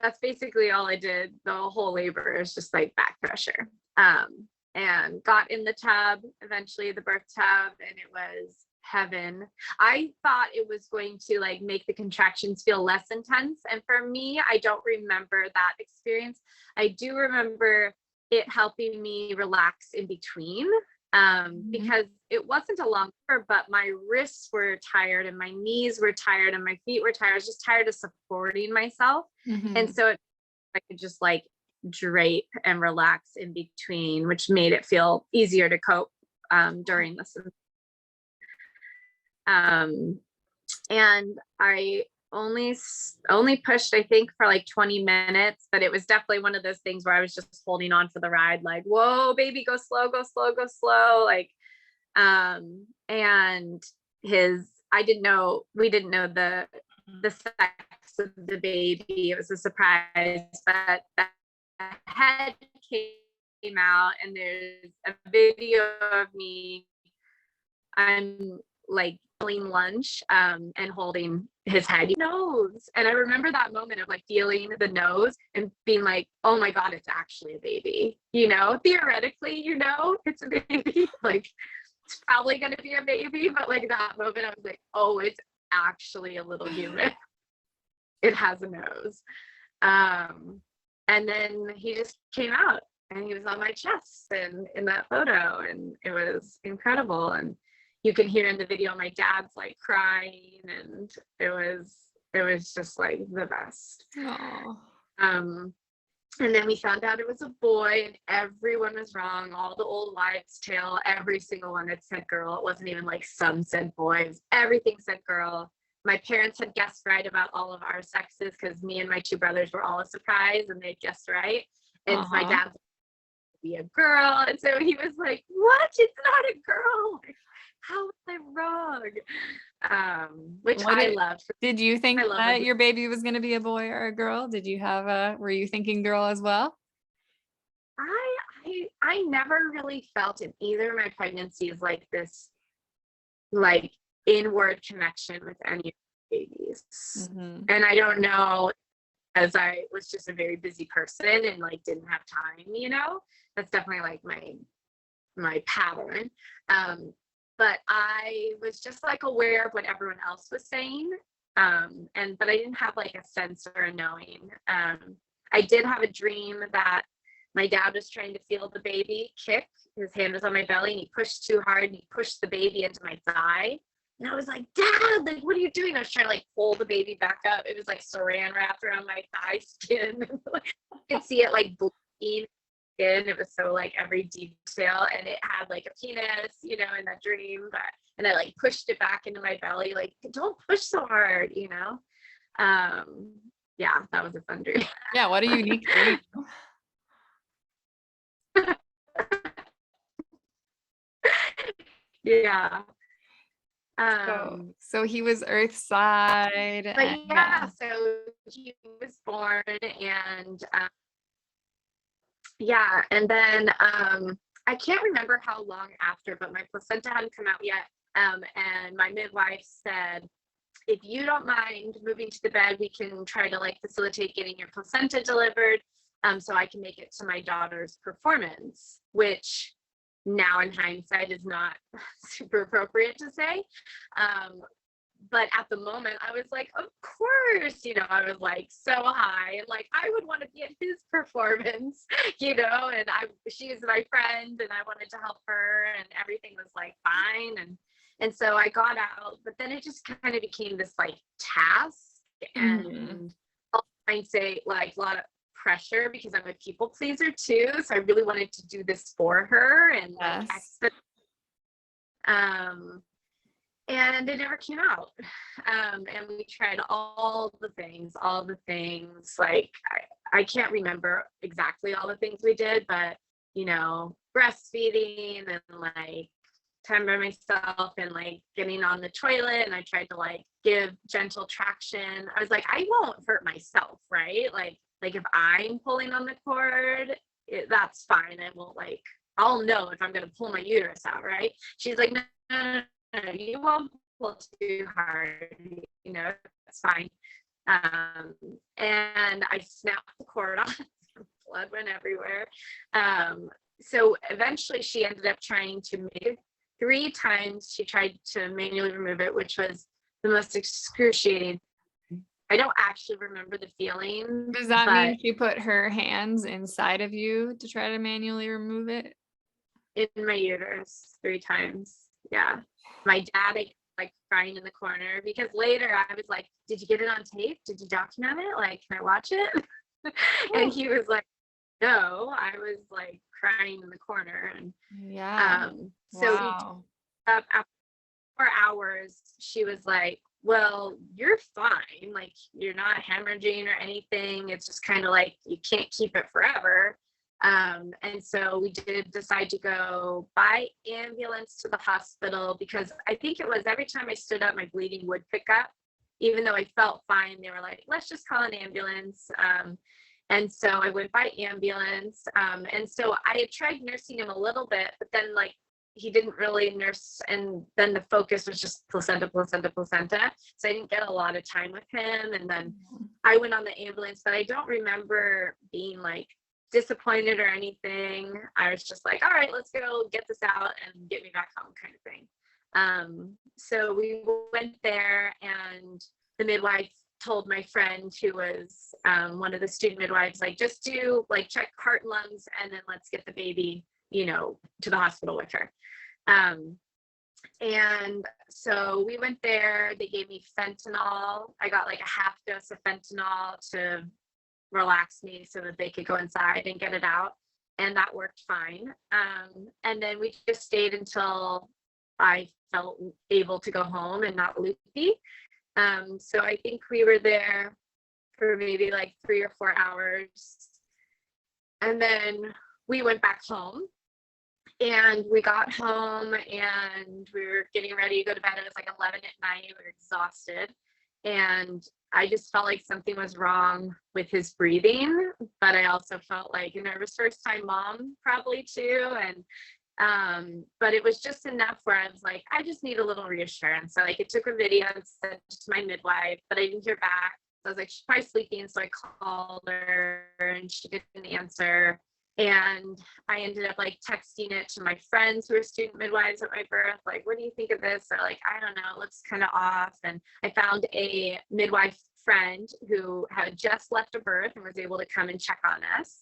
Speaker 2: That's basically all I did the whole labor, is just like back pressure. And got in the tub, eventually the birth tub, and it was heaven. I thought it was going to like make the contractions feel less intense. And for me, I don't remember that experience. I do remember it helping me relax in between, because it wasn't a long labor, but my wrists were tired and my knees were tired and my feet were tired. I was just tired of supporting myself.
Speaker 1: Mm-hmm.
Speaker 2: And so I could just like drape and relax in between, which made it feel easier to cope during this. And I only pushed, I think, for like 20 minutes, but it was definitely one of those things where I was just holding on for the ride, like, whoa, baby, go slow, go slow, go slow. Like, and we didn't know the sex of the baby. It was a surprise, but the head came out and there's a video of me. I'm like feeling lunch and holding his head, nose. And I remember that moment of like feeling the nose and being like, oh my God, it's actually a baby. Theoretically, it's a baby. Like, it's probably going to be a baby. But like that moment, I was like, oh, it's actually a little human. It has a nose. And then he just came out and he was on my chest and in that photo. And it was incredible. And you can hear in the video my dad's like crying, and it was just like the best. And then we found out it was a boy, and everyone was wrong. All the old wives' tale, every single one had said girl. It wasn't even like some said boys. Everything said girl. My parents had guessed right about all of our sexes because me and my 2 brothers were all a surprise, and they guessed right. And my dad be a girl, and so he was like, "What? It's not a girl. How was I wrong?" Which I loved.
Speaker 1: Did you think that your baby was going to be a boy or a girl? Were you thinking girl as well?
Speaker 2: I never really felt in either of my pregnancies like this, like inward connection with any of the babies.
Speaker 1: Mm-hmm.
Speaker 2: And I don't know, as I was just a very busy person and like didn't have time, that's definitely like my pattern. But I was just like aware of what everyone else was saying. But I didn't have like a sense or a knowing. I did have a dream that my dad was trying to feel the baby kick. His hand was on my belly and he pushed too hard and he pushed the baby into my thigh. And I was like, Dad, like, what are you doing? I was trying to like pull the baby back up. It was like saran wrapped around my thigh skin. You could see it like bleeding in. It was so like every detail. And it had like a penis, you know, in that dream. But and I like pushed it back into my belly, like, don't push so hard, you know. Yeah, that was a fun dream.
Speaker 1: Yeah, what a unique dream.
Speaker 2: Yeah.
Speaker 1: So he was Earthside,
Speaker 2: But
Speaker 1: and
Speaker 2: yeah, so he was born, and yeah, and then I can't remember how long after, but my placenta hadn't come out yet. And my midwife said, if you don't mind moving to the bed, we can try to like facilitate getting your placenta delivered, so I can make it to my daughter's performance, which now in hindsight is not super appropriate to say. But at the moment I was like, of course, you know, I was like so high and like I would want to be at his performance, you know, and she's my friend and I wanted to help her and everything was like fine. And so I got out, but then it just kind of became this like task and I'd say like a lot of pressure because I'm a people pleaser too. So I really wanted to do this for her and like and it never came out. And we tried all the things. Like I can't remember exactly all the things we did, but you know, breastfeeding and like time by myself and like getting on the toilet. And I tried to like give gentle traction. I was like, I won't hurt myself, right? Like if I'm pulling on the cord, that's fine. I won't like, I'll know if I'm going to pull my uterus out, right? She's like, no, you won't pull too hard, you know, it's fine. And I snapped the cord off, blood went everywhere. So eventually she ended up trying to make 3 times. She tried to manually remove it, which was the most excruciating. I don't actually remember the feeling.
Speaker 1: Does that mean she put her hands inside of you to try to manually remove it?
Speaker 2: In my uterus 3 times. Yeah. My dad like crying in the corner because later I was like, did you get it on tape? Did you document it? Like, can I watch it? And he was like, no. I was like crying in the corner. And so
Speaker 1: wow.
Speaker 2: after 4 hours, she was like, well, you're fine. Like, you're not hemorrhaging or anything. It's just kind of like you can't keep it forever. And so we did decide to go by ambulance to the hospital because I think it was every time I stood up, my bleeding would pick up. Even though I felt fine, they were like, let's just call an ambulance. And so I went by ambulance. And so I had tried nursing him a little bit, but then like he didn't really nurse. And then the focus was just placenta. So I didn't get a lot of time with him. And then I went on the ambulance, but I don't remember being like disappointed or anything. I was just like, all right, let's go get this out and get me back home kind of thing. So we went there and the midwife told my friend who was one of the student midwives, like, just do like check heart and lungs and then let's get the baby, you know, to the hospital with her. And so we went there, they gave me fentanyl. I got like a half dose of fentanyl to relax me so that they could go inside and get it out, and that worked fine. And then we just stayed until I felt able to go home and not loopy. So I think we were there for maybe like 3 or 4 hours, and then we went back home. And we got home and we were getting ready to go to bed. It was like 11 at night. We were exhausted. And I just felt like something was wrong with his breathing, but I also felt like a nervous first-time mom probably too. And but it was just enough where I was like, I just need a little reassurance. So like, it took a video and sent it to my midwife, but I didn't hear back. So I was like, she's probably sleeping. So I called her and she didn't answer. And I ended up like texting it to my friends who were student midwives at my birth. Like, what do you think of this? They're like, I don't know, it looks kind of off. And I found a midwife friend who had just left a birth and was able to come and check on us.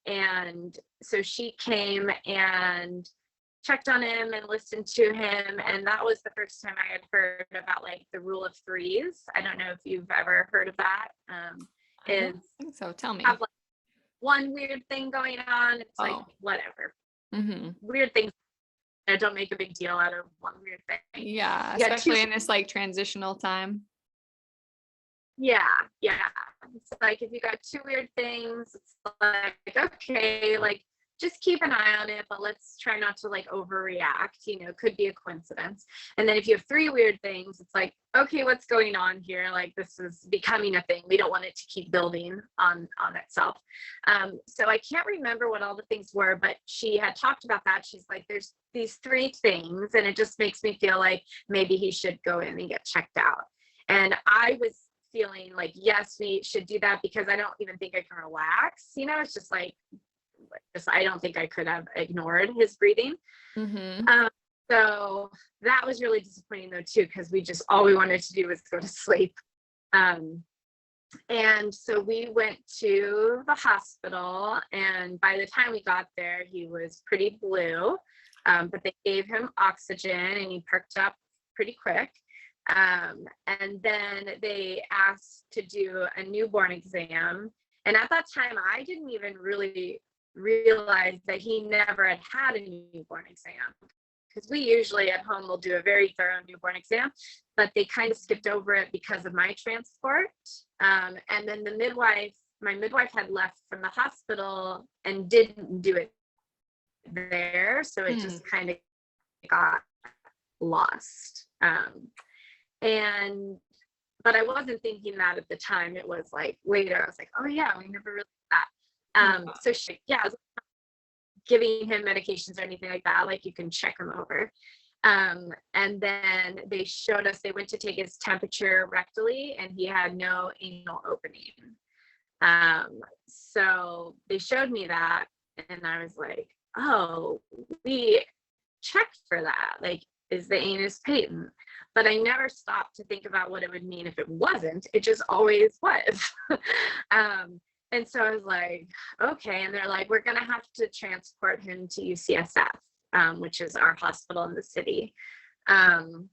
Speaker 2: And so she came and checked on him and listened to him. And that was the first time I had heard about like the rule of threes. I don't know if you've ever heard of that.
Speaker 1: I
Speaker 2: Is
Speaker 1: don't think so. Tell me.
Speaker 2: have like one weird thing going on. It's like
Speaker 1: Oh.
Speaker 2: whatever.
Speaker 1: Mm-hmm.
Speaker 2: Weird things. Don't make a big deal out of one weird thing.
Speaker 1: Yeah,
Speaker 2: You got two.
Speaker 1: especially in this like transitional time.
Speaker 2: Yeah. It's like if you got two weird things, it's like, okay, like just keep an eye on it, but let's try not to like overreact. Could be a coincidence. And then if you have three weird things, it's like, okay, what's going on here? Like this is becoming a thing. We don't want it to keep building on itself. So I can't remember what all the things were, but she had talked about that. She's like, there's these three things, and it just makes me feel like maybe he should go in and get checked out. And I was feeling like, yes, we should do that, because I don't even think I can relax. It's just like, I don't think I could have ignored his breathing.
Speaker 1: Mm-hmm.
Speaker 2: So that was really disappointing though too, because all we wanted to do was go to sleep. And so we went to the hospital, and by the time we got there, he was pretty blue, but they gave him oxygen and he perked up pretty quick. And then they asked to do a newborn exam. And at that time, I didn't even really realize that he never had a newborn exam, because we usually at home will do a very thorough newborn exam, but they kind of skipped over it because of my transport. And then my midwife had left from the hospital and didn't do it there. So it just kind of got lost. But I wasn't thinking that at the time. It was like later, I was like, oh yeah, we never really did that. So I was giving him medications or anything like that. Like you can check him over. And then they went to take his temperature rectally, and he had no anal opening. So they showed me that, and I was like, oh, we checked for that. Like, is the anus patent? But I never stopped to think about what it would mean if it wasn't. It just always was. And so I was like, okay. And they're like, we're going to have to transport him to UCSF, which is our hospital in the city. And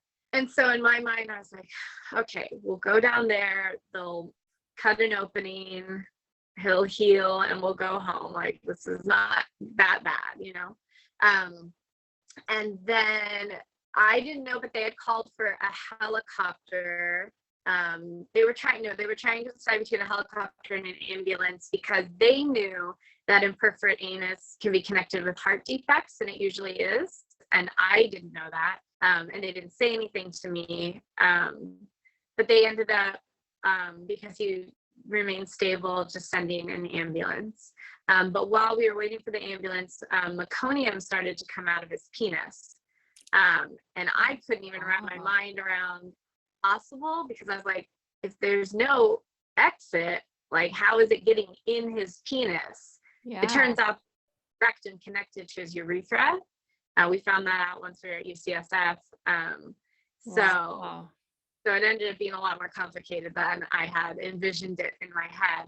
Speaker 2: so in my mind, I was like, okay, we'll go down there. They'll cut an opening. He'll heal and we'll go home. Like, this is not that bad, And then I didn't know, but they had called for a helicopter. They were trying to decide between a helicopter and an ambulance, because they knew that imperforate anus can be connected with heart defects, and it usually is. And I didn't know that. And they didn't say anything to me. But they ended up, because he remained stable, just sending an ambulance. But while we were waiting for the ambulance, meconium started to come out of his penis. And I couldn't even wrap my mind around possible, because I was like, if there's no exit, like how is it getting in his penis? It turns out rectum connected to his urethra. We found that out once we were at UCSF. So it ended up being a lot more complicated than I had envisioned it in my head.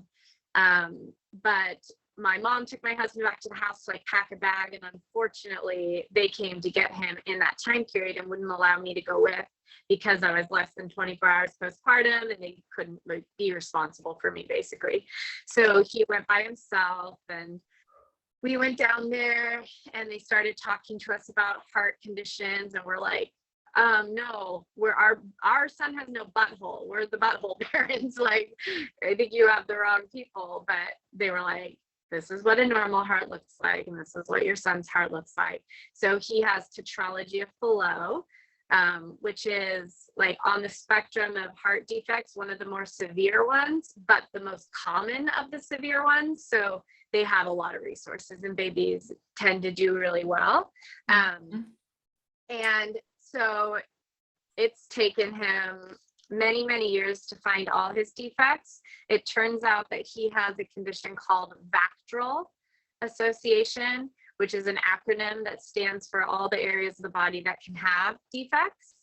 Speaker 2: But my mom took my husband back to the house to like pack a bag, and unfortunately they came to get him in that time period and wouldn't allow me to go with, because I was less than 24 hours postpartum, and they couldn't like be responsible for me basically. So he went by himself, and we went down there, and they started talking to us about heart conditions, and we're like, no, our son has no butthole. We're the butthole parents. Like, I think you have the wrong people. But they were like, this is what a normal heart looks like, and this is what your son's heart looks like. So he has Tetralogy of Fallot, which is like on the spectrum of heart defects, one of the more severe ones, but the most common of the severe ones. So they have a lot of resources, and babies tend to do really well. And so it's taken him many, many years to find all his defects. It turns out that he has a condition called Vacterl association, which is an acronym that stands for all the areas of the body that can have defects.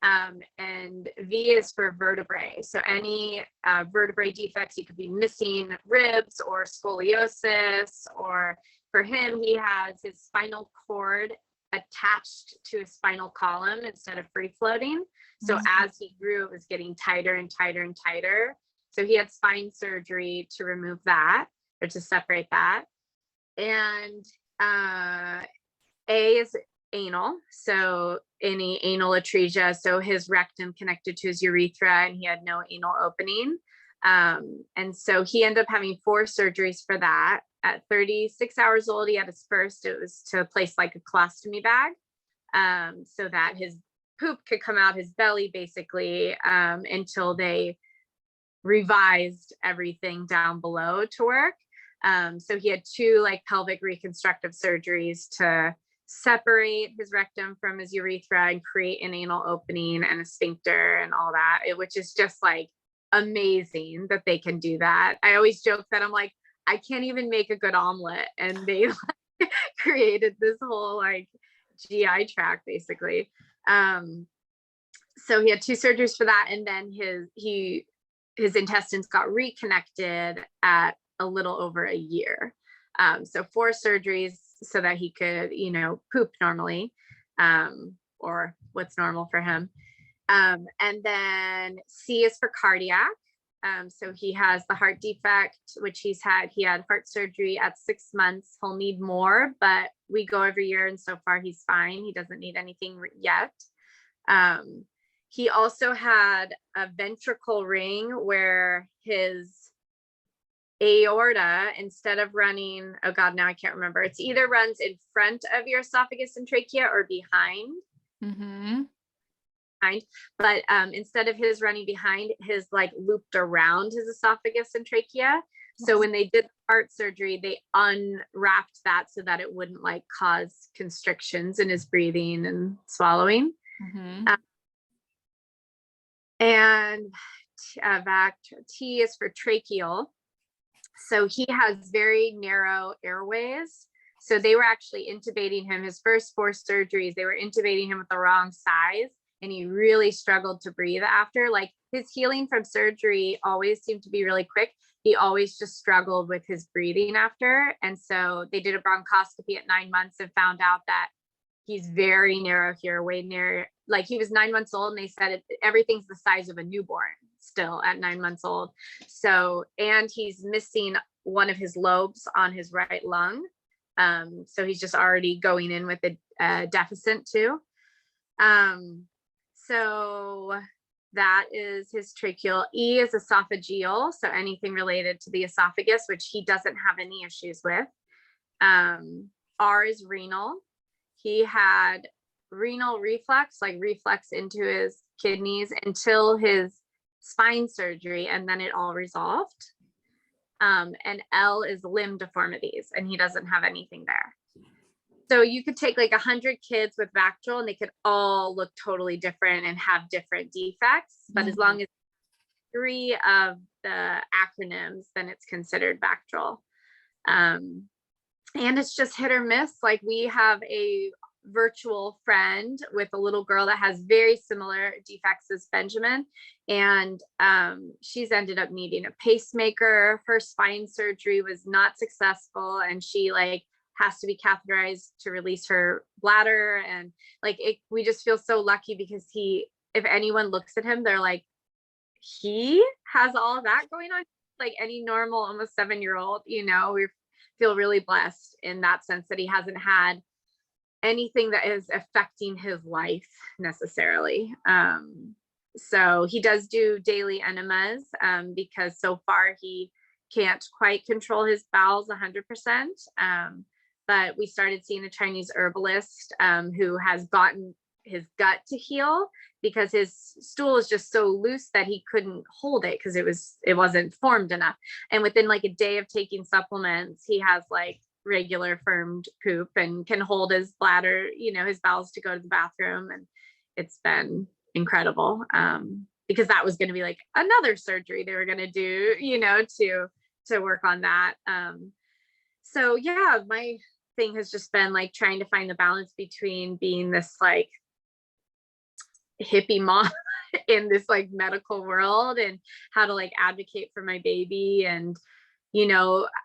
Speaker 2: And V is for vertebrae. So any vertebrae defects, you could be missing ribs or scoliosis, or for him, he has his spinal cord attached to his spinal column instead of free floating. So as he grew, it was getting tighter and tighter and tighter. So he had spine surgery to remove that, or to separate that. And A is anal, so any anal atresia, so his rectum connected to his urethra and he had no anal opening. And so he ended up having 4 surgeries for that. At 36 hours old, he had his first. It was to place like a colostomy bag, so that his poop could come out his belly, basically, until they revised everything down below to work. So he had 2 like pelvic reconstructive surgeries to separate his rectum from his urethra and create an anal opening and a sphincter and all that, which is just like amazing that they can do that. I always joke that I'm like, I can't even make a good omelet, and they like created this whole like GI tract, basically. So he had 2 surgeries for that, and then his intestines got reconnected at a little over a year. So 4 surgeries so that he could, poop normally, or what's normal for him. And then C is for cardiac. So he has the heart defect, which he had heart surgery at 6 months. He'll need more, but we go every year, and so far he's fine. He doesn't need anything yet. He also had a ventricle ring where his aorta, instead of running, oh God, now I can't remember. It's either runs in front of your esophagus and trachea or behind. But instead of his running behind, his like looped around his esophagus and trachea. So when they did heart surgery, they unwrapped that so that it wouldn't like cause constrictions in his breathing and swallowing. And T is for tracheal. So he has very narrow airways. So they were actually intubating him. His first 4 surgeries, they were intubating him with the wrong size, and he really struggled to breathe after. Like his healing from surgery always seemed to be really quick. He always just struggled with his breathing after. And so they did a bronchoscopy at 9 months and found out that he's very narrow here, way near, like he was 9 months old, and they said everything's the size of a newborn still at 9 months old. So, and he's missing one of his lobes on his right lung. So he's just already going in with a deficit too. So that is his tracheal. E is esophageal, so anything related to the esophagus, which he doesn't have any issues with. R is renal. He had renal reflux, like reflux into his kidneys until his spine surgery, and then it all resolved. And L is limb deformities, and he doesn't have anything there. So you could take like 100 kids with Vacterl, and they could all look totally different and have different defects. But as long as 3 of the acronyms, then it's considered Vacterl. And it's just hit or miss. Like we have a virtual friend with a little girl that has very similar defects as Benjamin, and she's ended up needing a pacemaker. Her spine surgery was not successful, and she like has to be catheterized to release her bladder. And like we just feel so lucky because if anyone looks at him, they're like, he has all of that going on, like any normal almost 7-year-old. We feel really blessed in that sense that he hasn't had anything that is affecting his life necessarily. So he does do daily enemas, because so far he can't quite control his bowels 100%. But we started seeing a Chinese herbalist who has gotten his gut to heal, because his stool is just so loose that he couldn't hold it because it wasn't formed enough. And within like a day of taking supplements, he has like regular firmed poop and can hold his bladder, his bowels to go to the bathroom. And it's been incredible, because that was going to be like another surgery they were going to do, to work on that. So yeah, my thing has just been like trying to find the balance between being this like hippie mom in this like medical world, and how to like advocate for my baby, and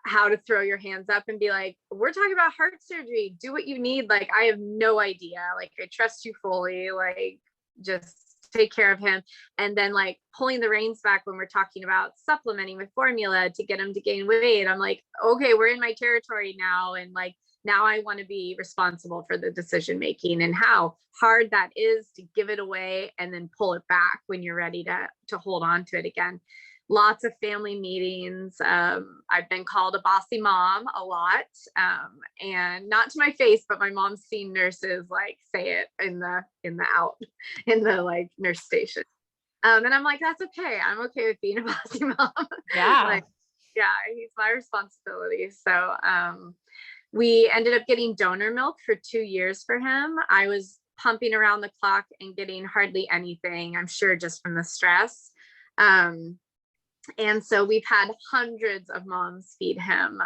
Speaker 2: how to throw your hands up and be like, we're talking about heart surgery, do what you need. Like, I have no idea. Like, I trust you fully. Like, just take care of him. And then like pulling the reins back when we're talking about supplementing with formula to get him to gain weight. I'm like, okay, we're in my territory now. And like, now I want to be responsible for the decision making, and how hard that is to give it away and then pull it back when you're ready to hold on to it again. Lots of family meetings. I've been called a bossy mom a lot, and not to my face, but my mom's seen nurses like say it in the like nurse station, and I'm like, that's okay. I'm okay with being a bossy mom.
Speaker 1: Yeah.
Speaker 2: Like, yeah, he's my responsibility. So we ended up getting donor milk for 2 years for him. I was pumping around the clock and getting hardly anything, I'm sure, just from the stress. And so we've had hundreds of moms feed him,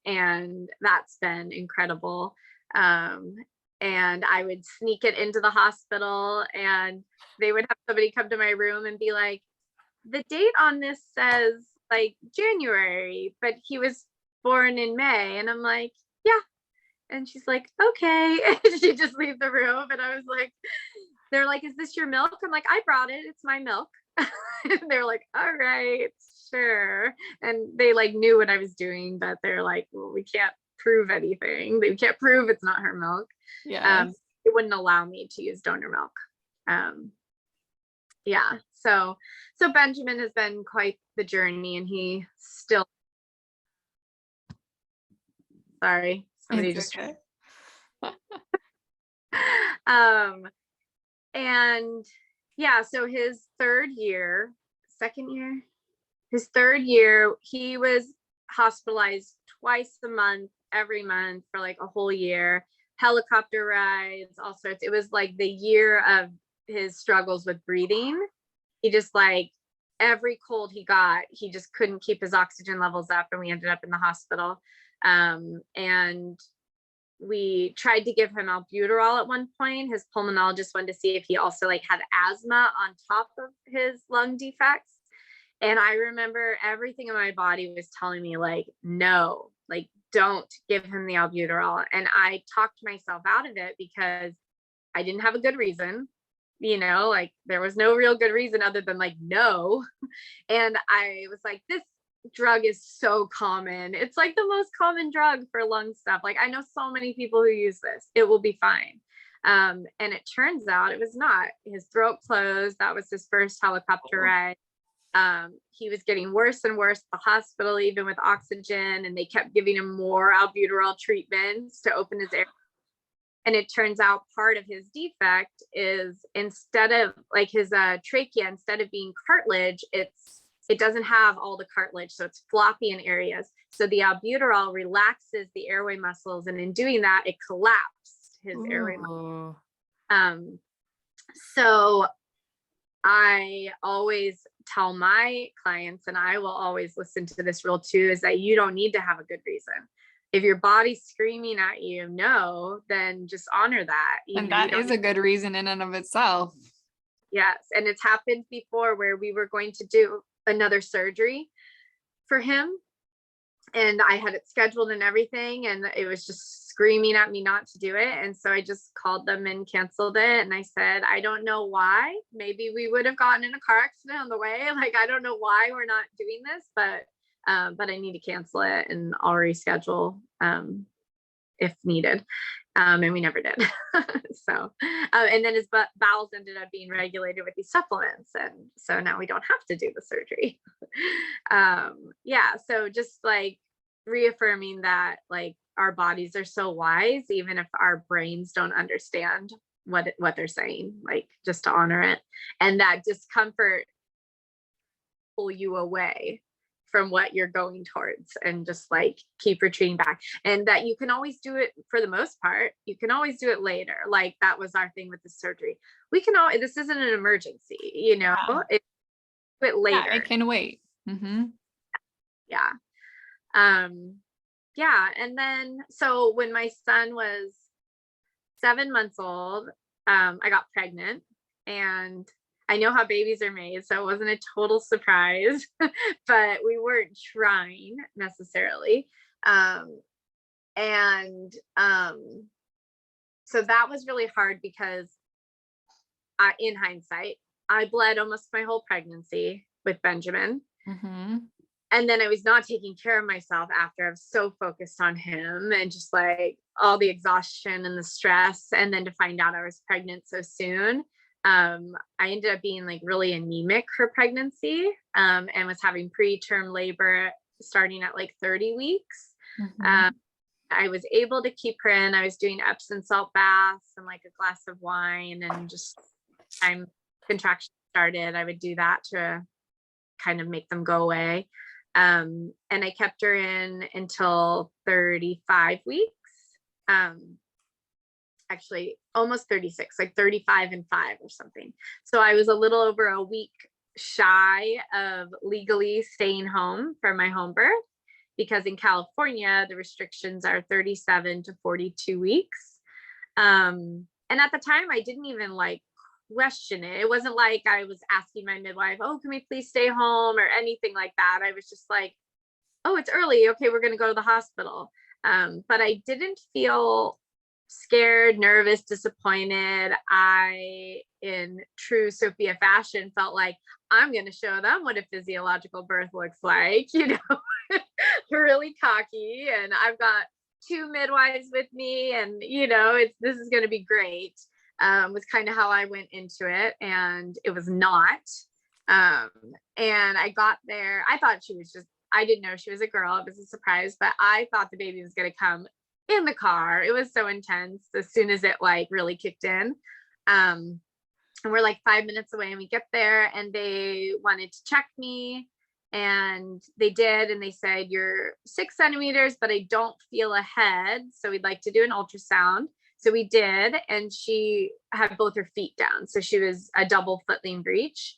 Speaker 2: and that's been incredible. And I would sneak it into the hospital, and they would have somebody come to my room and be like, the date on this says like January, but he was born in May. And I'm like, yeah. And she's like, okay. And she just leaves the room. And I was like, they're like, is this your milk? I'm like, I brought it. It's my milk. They're like, all right, sure. And they like knew what I was doing, but they're like, well, we can't prove anything. They can't prove it's not her milk.
Speaker 1: Yeah.
Speaker 2: It wouldn't allow me to use donor milk. Yeah. So Benjamin has been quite the journey, and he still, sorry, somebody
Speaker 1: It's
Speaker 2: just,
Speaker 1: okay.
Speaker 2: and yeah, so his third year, he was hospitalized twice a month, every month for like a whole year, helicopter rides, all sorts. It was like the year of his struggles with breathing. He just like, every cold he got, he just couldn't keep his oxygen levels up, and we ended up in the hospital. And we tried to give him albuterol at one point. His pulmonologist wanted to see if he also like had asthma on top of his lung defects. And I remember everything in my body was telling me like, no, like don't give him the albuterol. And I talked myself out of it because I didn't have a good reason, like there was no real good reason other than like, no. And I was like, this drug is so common. It's like the most common drug for lung stuff. Like I know so many people who use this. It will be fine. And it turns out it was not. His throat closed. That was his first helicopter ride. He was getting worse and worse at the hospital, even with oxygen, and they kept giving him more albuterol treatments to open his air. And it turns out part of his defect is, instead of like his trachea, instead of being cartilage, it doesn't have all the cartilage, so it's floppy in areas. So the albuterol relaxes the airway muscles, and in doing that, it collapsed his airway muscles. So I always tell my clients, and I will always listen to this rule too, is that you don't need to have a good reason. If your body's screaming at you, no, then just honor that.
Speaker 1: And that is a good reason in and of itself.
Speaker 2: Yes. And it's happened before where we were going to do another surgery for him, and I had it scheduled and everything, and it was just screaming at me not to do it. And so I just called them and canceled it. And I said, I don't know why. Maybe we would have gotten in a car accident on the way. Like, I don't know why we're not doing this, but I need to cancel it, and I'll reschedule if needed. And we never did. So, and then his bowels ended up being regulated with these supplements. And so now we don't have to do the surgery. Yeah. So just like reaffirming that, like, our bodies are so wise, even if our brains don't understand what they're saying, like just to honor it. And that discomfort pull you away from what you're going towards, and just like keep retreating back. And that you can always do it, for the most part, you can always do it later. Like that was our thing with the surgery. We can all, this isn't an emergency,
Speaker 1: Yeah.
Speaker 2: It later.
Speaker 1: Yeah, it can wait.
Speaker 2: Mm-hmm. Yeah. Yeah. And then, so when my son was 7 months old, I got pregnant, and I know how babies are made, so it wasn't a total surprise, but we weren't trying necessarily. Um, and so that was really hard because in hindsight, I bled almost my whole pregnancy with Benjamin.
Speaker 1: Mm-hmm.
Speaker 2: And then I was not taking care of myself after. I was so focused on him and just like all the exhaustion and the stress. And then to find out I was pregnant so soon, I ended up being like really anemic for pregnancy, and was having preterm labor starting at like 30 weeks.
Speaker 1: Mm-hmm.
Speaker 2: Um, I was able to keep her in. I was doing Epsom salt baths and like a glass of wine, and just time contractions started, I would do that to kind of make them go away. And I kept her in until 35 weeks. Actually almost 36, like 35 and 5 or something. So I was a little over a week shy of legally staying home for my home birth, because in California, the restrictions are 37 to 42 weeks. And at the time, I didn't even like question it. It wasn't like I was asking my midwife, oh, can we please stay home or anything like that. I was just like, oh, it's early. Okay, we're going to go to the hospital. But I didn't feel scared, nervous, disappointed. I, in true Sophia fashion, felt like I'm going to show them what a physiological birth looks like, really cocky. And I've got 2 midwives with me, and this is going to be great. Was kind of how I went into it, and it was not. And I got there. I didn't know she was a girl. It was a surprise, but I thought the baby was going to come in the car. It was so intense as soon as it like really kicked in. And we're like 5 minutes away, and we get there, and they wanted to check me, and they did. And they said, you're 6 centimeters, but I don't feel a head. So we'd like to do an ultrasound. So we did. And she had both her feet down. So she was a double footling breech.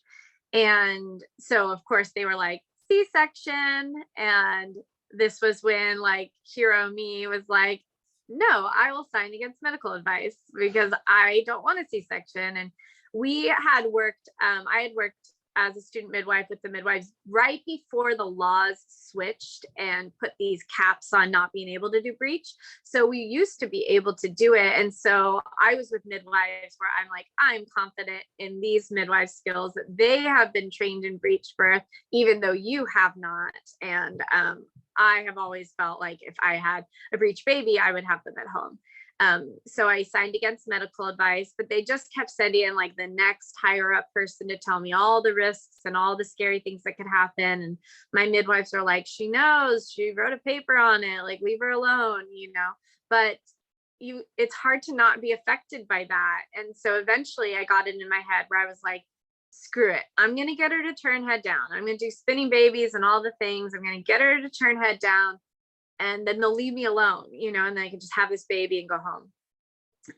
Speaker 2: And so of course they were like, C-section. And this was when like hero me was like, no, I will sign against medical advice because I don't want a C-section. And we had worked, I had worked as a student midwife with the midwives right before the laws switched and put these caps on not being able to do breech. So we used to be able to do it. And so I was with midwives where I'm like, I'm confident in these midwife skills that they have been trained in breech birth, even though you have not. And I have always felt like if I had a breech baby, I would have them at home. So I signed against medical advice, but they just kept sending in like the next higher up person to tell me all the risks and all the scary things that could happen. And my midwives are like, she knows, she wrote a paper on it, like leave her alone, but it's hard to not be affected by that. And so eventually I got it in my head where I was like, screw it. I'm going to get her to turn head down. I'm going to do spinning babies and all the things. I'm going to get her to turn head down. And then they'll leave me alone, and then I can just have this baby and go home.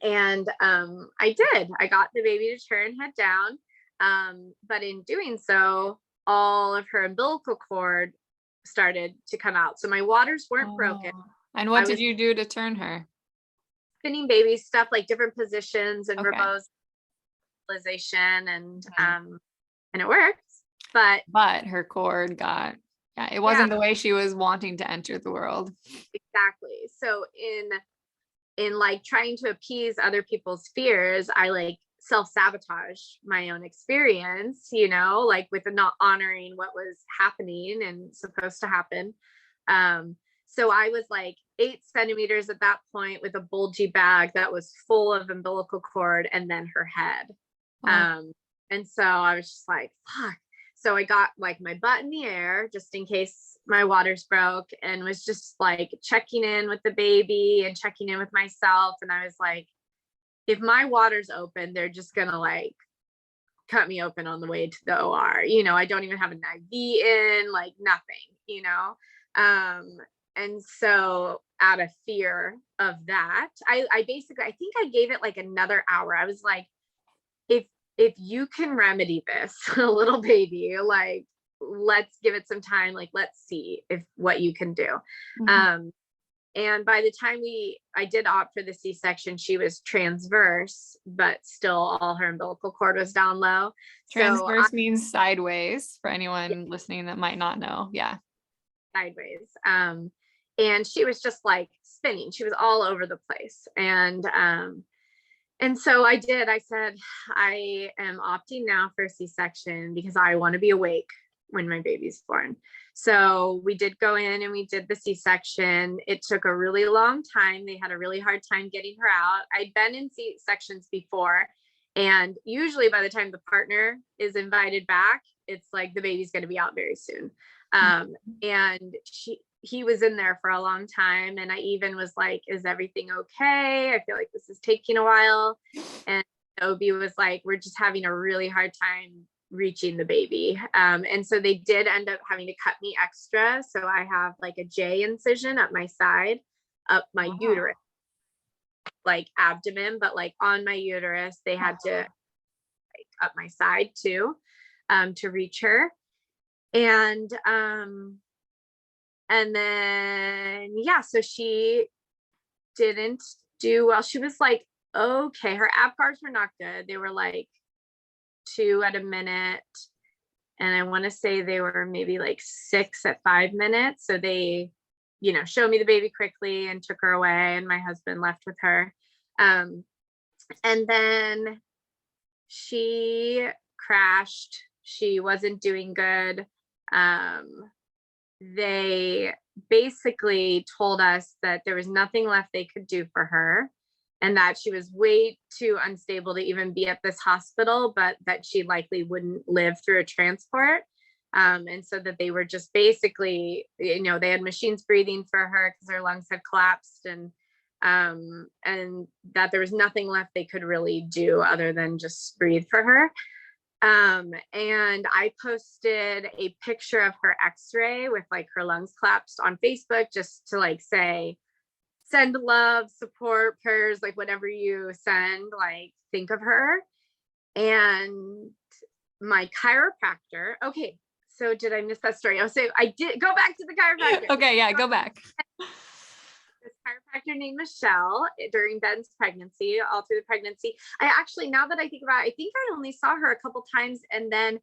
Speaker 2: And I did. I got the baby to turn head down. But in doing so, all of her umbilical cord started to come out. So my waters weren't broken.
Speaker 1: And what did you do to turn her?
Speaker 2: Spinning baby stuff, like different positions and
Speaker 1: Okay.
Speaker 2: remote stabilization, and it worked. But
Speaker 1: her cord got, it wasn't the way she was wanting to enter the world.
Speaker 2: Exactly. So in like trying to appease other people's fears, I like self-sabotage my own experience, like with not honoring what was happening and supposed to happen. So I was like 8 centimeters at that point with a bulgy bag that was full of umbilical cord and then her head. And so I was just like, fuck. So I got like my butt in the air just in case my waters broke, and was just like checking in with the baby and checking in with myself. And I was like, if my waters open, they're just going to like cut me open on the way to the OR. I don't even have an IV in, like nothing, and so out of fear of that, I basically, I think I gave it like another hour. I was like, if you can remedy this little baby, like, let's give it some time. Like, let's see what you can do. Mm-hmm. And by the time I did opt for the C-section, she was transverse, but still all her umbilical cord was down low. So
Speaker 1: Transverse means sideways for anyone listening that might not know. Yeah.
Speaker 2: Sideways. And she was just like spinning. She was all over the place. And so I said, I am opting now for a C-section because I want to be awake when my baby's born. So we did go in and we did the C-section. It took a really long time. They had a really hard time getting her out. I'd been in C-sections before, and usually by the time the partner is invited back, it's like the baby's going to be out very soon. And he was in there for a long time. And I even was like, is everything okay? I feel like this is taking a while. And OB was like, we're just having a really hard time reaching the baby. And so they did end up having to cut me extra. So I have like a J incision up my side, up my uterus, like abdomen, but like on my uterus, they had to like up my side too, to reach her. And then, yeah, so she didn't do well. She was like, okay, her APGARs were not good. They were like 2 at a minute. And I want to say they were maybe like 6 at 5 minutes. So they, showed me the baby quickly and took her away, and my husband left with her. And then she crashed. She wasn't doing good. They basically told us that there was nothing left they could do for her, and that she was way too unstable to even be at this hospital, but that she likely wouldn't live through a transport. And so that they were just basically, they had machines breathing for her because her lungs had collapsed, and that there was nothing left they could really do other than just breathe for her. And I posted a picture of her x-ray with like her lungs collapsed on Facebook, just to like say, send love, support, prayers, like whatever you send, like think of her. And my chiropractor, okay, so did I miss that story? I'll say I did go back to the chiropractor.
Speaker 1: Okay, yeah, go back.
Speaker 2: This chiropractor named Michelle during Ben's pregnancy, all through the pregnancy. I actually, now that I think about it, I think I only saw her a couple times, and then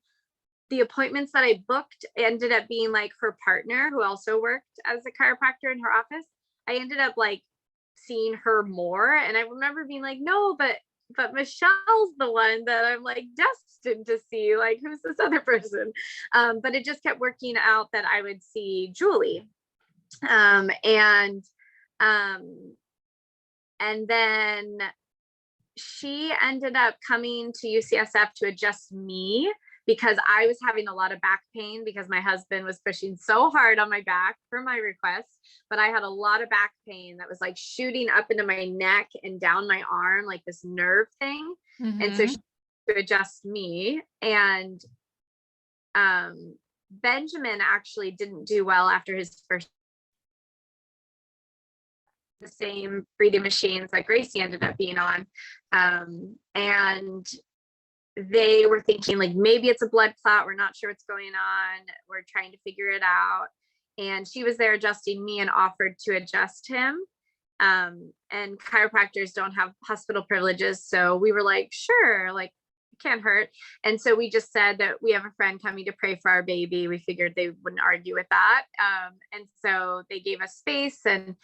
Speaker 2: the appointments that I booked ended up being like her partner, who also worked as a chiropractor in her office. I ended up like seeing her more, and I remember being like, no, but Michelle's the one that I'm like destined to see. Like, who's this other person? But it just kept working out that I would see Julie. And then she ended up coming to UCSF to adjust me because I was having a lot of back pain because my husband was pushing so hard on my back for my request, but I had a lot of back pain that was like shooting up into my neck and down my arm, like this nerve thing. Mm-hmm. And so she to adjust me. And Benjamin actually didn't do well after his first, the same breathing machines that Gracie ended up being on. And they were thinking like, maybe it's a blood clot. We're not sure what's going on. We're trying to figure it out. And she was there adjusting me and offered to adjust him. And chiropractors don't have hospital privileges. So we were like, sure, like it can't hurt. And so we just said that we have a friend coming to pray for our baby. We figured they wouldn't argue with that. And so they gave us space, and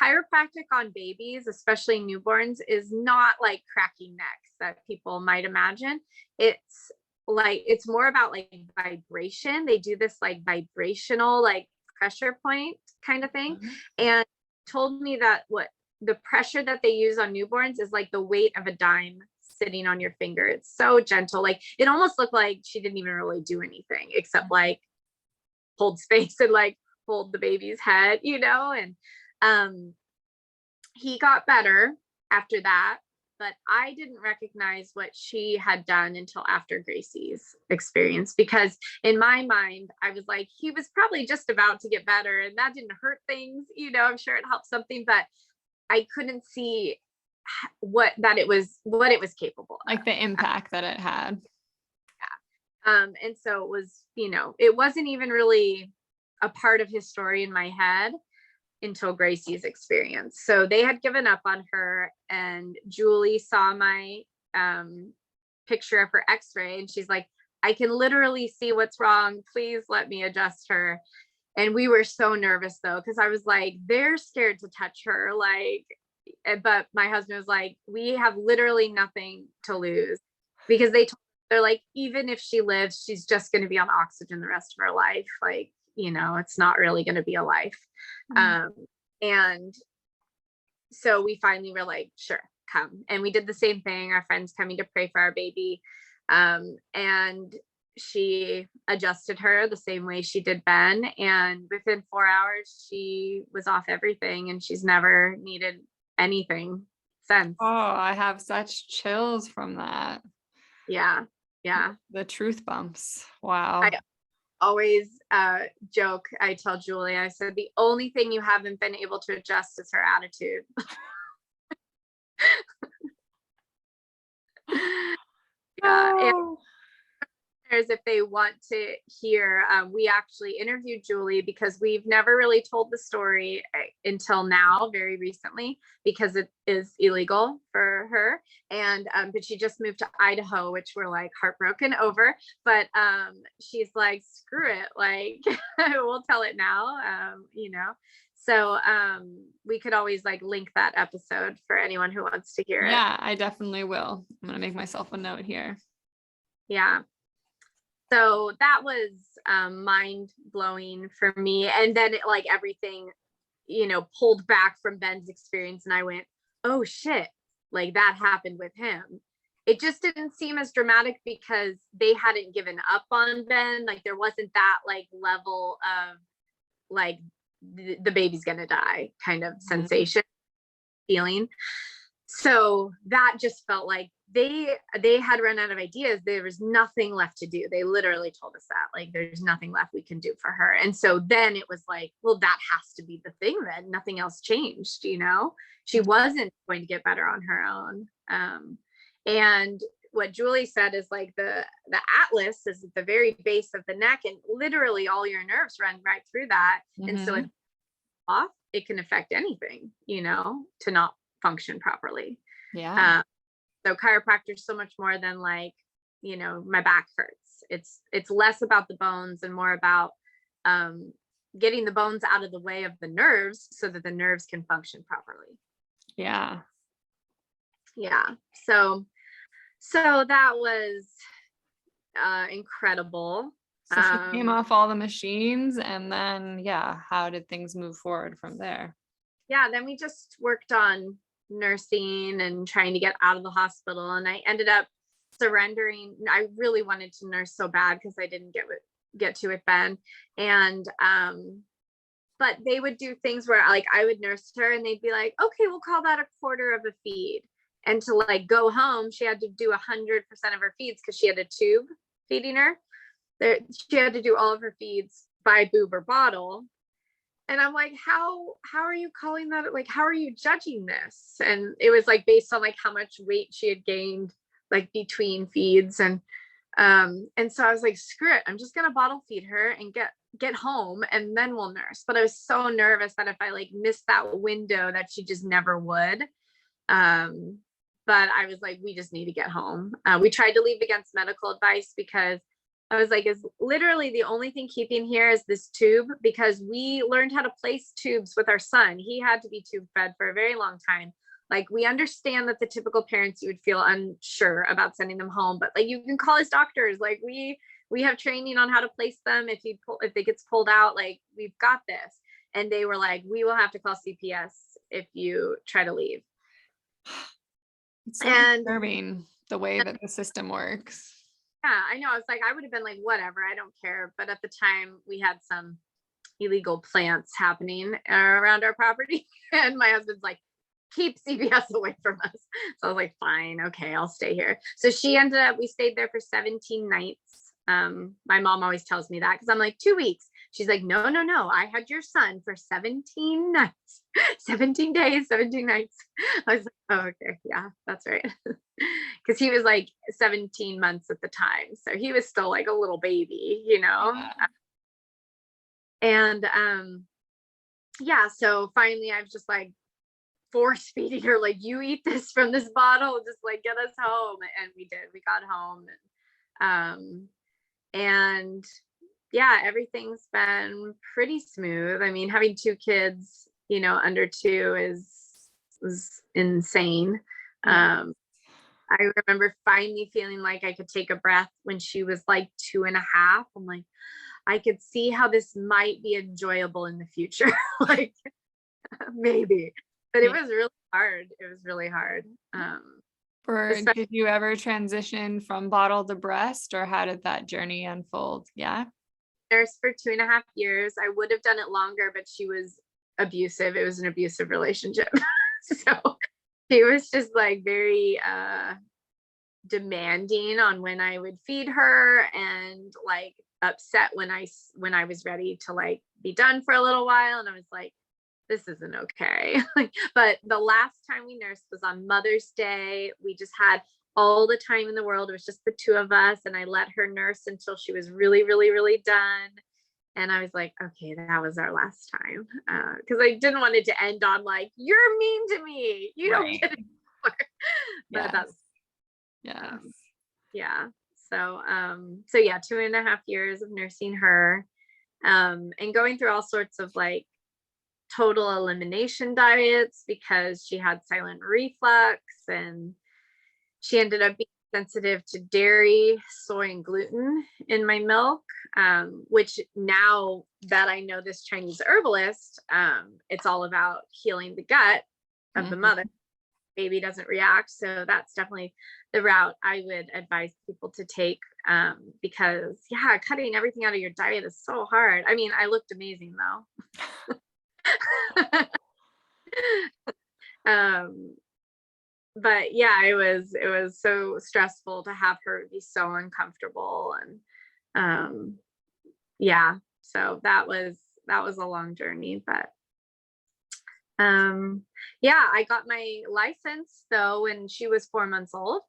Speaker 2: chiropractic on babies, especially newborns, is not like cracking necks that people might imagine. It's like, it's more about like vibration. They do this like vibrational, like pressure point kind of thing. Mm-hmm. And told me that what the pressure that they use on newborns is like the weight of a dime sitting on your finger. It's so gentle. Like it almost looked like she didn't even really do anything except like hold space and like hold the baby's head, and he got better after that, but I didn't recognize what she had done until after Gracie's experience, because in my mind, I was like, he was probably just about to get better and that didn't hurt things, I'm sure it helped something, but I couldn't see what it was capable
Speaker 1: of. Like the impact that it had.
Speaker 2: Yeah. And so it was, it wasn't even really a part of his story in my head. until Gracie's experience. So they had given up on her, and Julie saw my picture of her x-ray, and she's like, I can literally see what's wrong. Please let me adjust her. And we were so nervous though, because I was like, they're scared to touch her. Like, but my husband was like, we have literally nothing to lose, because they're like, even if she lives, she's just going to be on oxygen the rest of her life. Like, it's not really going to be a life. And so we finally were like, sure, come. And we did the same thing. Our friends coming to pray for our baby. And she adjusted her the same way she did Ben. And within 4 hours, she was off everything, and she's never needed anything since.
Speaker 1: Oh, I have such chills from that.
Speaker 2: Yeah. Yeah.
Speaker 1: The truth bumps. Wow.
Speaker 2: I always joke. I tell Julie, I said, the only thing you haven't been able to adjust is her attitude. Yeah.
Speaker 1: Oh.
Speaker 2: And if they want to hear, we actually interviewed Julie, because we've never really told the story until now, very recently, because it is illegal for her. And but she just moved to Idaho, which we're like heartbroken over. But she's like, screw it, like we'll tell it now. So we could always like link that episode for anyone who wants to hear it.
Speaker 1: Yeah, I definitely will. I'm gonna make myself a note here.
Speaker 2: Yeah. So that was mind blowing for me. And then like everything, pulled back from Ben's experience, and I went, oh shit, like that happened with him. It just didn't seem as dramatic because they hadn't given up on Ben. Like there wasn't that like level of like the baby's gonna die kind of sensation feeling. So that just felt like they had run out of ideas. There was nothing left to do. They literally told us that, like, there's nothing left we can do for her. And so then it was like, well, that has to be the thing then. Nothing else changed, she wasn't going to get better on her own. And what Julie said is like the atlas is at the very base of the neck, and literally all your nerves run right through that. And so if it's off, it can affect anything, to not function properly.
Speaker 1: Yeah.
Speaker 2: So chiropractor is so much more than like, my back hurts. It's less about the bones and more about getting the bones out of the way of the nerves so that the nerves can function properly.
Speaker 1: Yeah.
Speaker 2: Yeah. So that was incredible.
Speaker 1: So she came off all the machines, and then, how did things move forward from there?
Speaker 2: Yeah. Then we just worked on nursing and trying to get out of the hospital, and I ended up surrendering. I really wanted to nurse so bad because I didn't get to with Ben, and but they would do things where like I would nurse her and they'd be like, okay, we'll call that a quarter of a feed, and to like go home she had to do 100% of her feeds because she had a tube feeding her. She had to do all of her feeds by boob or bottle. And I'm like, how are you calling that? Like, how are you judging this? And it was like based on like how much weight she had gained, like between feeds. And so I was like, screw it. I'm just going to bottle feed her and get home, and then we'll nurse. But I was so nervous that if I like missed that window that she just never would. But I was like, we just need to get home. We tried to leave against medical advice because I was like, is literally the only thing keeping here is this tube, because we learned how to place tubes with our son. He had to be tube fed for a very long time. Like, we understand that the typical parents, you would feel unsure about sending them home, but like you can call us doctors. Like we have training on how to place them. If it gets pulled out, like we've got this. And they were like, we will have to call CPS if you try to leave.
Speaker 1: It's so disturbing the way that the system works.
Speaker 2: Yeah, I know. I was like, I would have been like, whatever, I don't care. But at the time we had some illegal plants happening around our property. And my husband's like, keep CPS away from us. So I was like, fine, okay, I'll stay here. So we stayed there for 17 nights. My mom always tells me that because I'm like, 2 weeks. She's like, no. I had your son for 17 nights, 17 days, 17 nights. I was like, oh, okay. Yeah, that's right. Because he was like 17 months at the time. So he was still like a little baby,
Speaker 1: Yeah.
Speaker 2: And yeah, so finally I was just like force feeding her, like, you eat this from this bottle, just like get us home. And we did. We got home, and yeah, everything's been pretty smooth. I mean, having two kids, under two is insane.
Speaker 1: Yeah.
Speaker 2: I remember finally feeling like I could take a breath when she was like 2.5. I'm like, I could see how this might be enjoyable in the future. Like, maybe. But it
Speaker 1: Yeah.
Speaker 2: was really hard. It was really hard. Especially
Speaker 1: Did you ever transition from bottle to breast, or how did that journey unfold? Yeah.
Speaker 2: nurse for 2.5 years. I would have done it longer, but she was abusive. It was an abusive relationship. So she was just like very demanding on when I would feed her, and like upset when I was ready to like be done for a little while. And I was like, this isn't okay. But the last time we nursed was on Mother's Day. We just had all the time in the world. It was just the two of us. And I let her nurse until she was really, really, really done. And I was like, okay, that was our last time. Because I didn't want it to end on like, you're mean to me. You don't
Speaker 1: Right.
Speaker 2: get it. But
Speaker 1: Yes.
Speaker 2: that's,
Speaker 1: Yes.
Speaker 2: yeah. So yeah, 2.5 years of nursing her, and going through all sorts of like total elimination diets because she had silent reflux, and she ended up being sensitive to dairy, soy, and gluten in my milk, which now that I know this Chinese herbalist, it's all about healing the gut of the mother.
Speaker 1: Mhm.
Speaker 2: Baby doesn't react. So that's definitely the route I would advise people to take, because yeah, cutting everything out of your diet is so hard. I mean, I looked amazing though. um but yeah, it was so stressful to have her be so uncomfortable. And yeah, so that was a long journey. But yeah, I got my license though when she was 4 months old.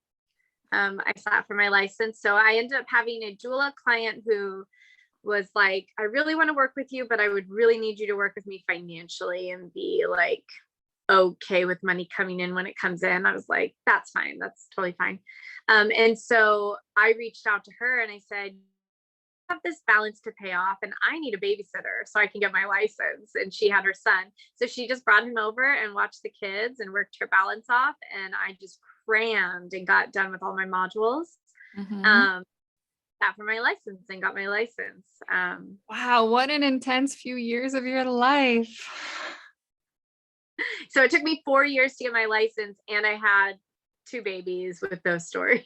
Speaker 2: I sat for my license, so I ended up having a doula client who was like, I really want to work with you, but I would really need you to work with me financially and be like okay with money coming in when it comes in. I was like, that's fine. That's totally fine. And so I reached out to her and I said, I have this balance to pay off and I need a babysitter so I can get my license. And she had her son. So she just brought him over and watched the kids and worked her balance off. And I just crammed and got done with all my modules.
Speaker 1: Mhm.
Speaker 2: Um, Sat for my license and got my license.
Speaker 1: Wow, what an intense few years of your life.
Speaker 2: So it took me 4 years to get my license, and I had two babies with those stories.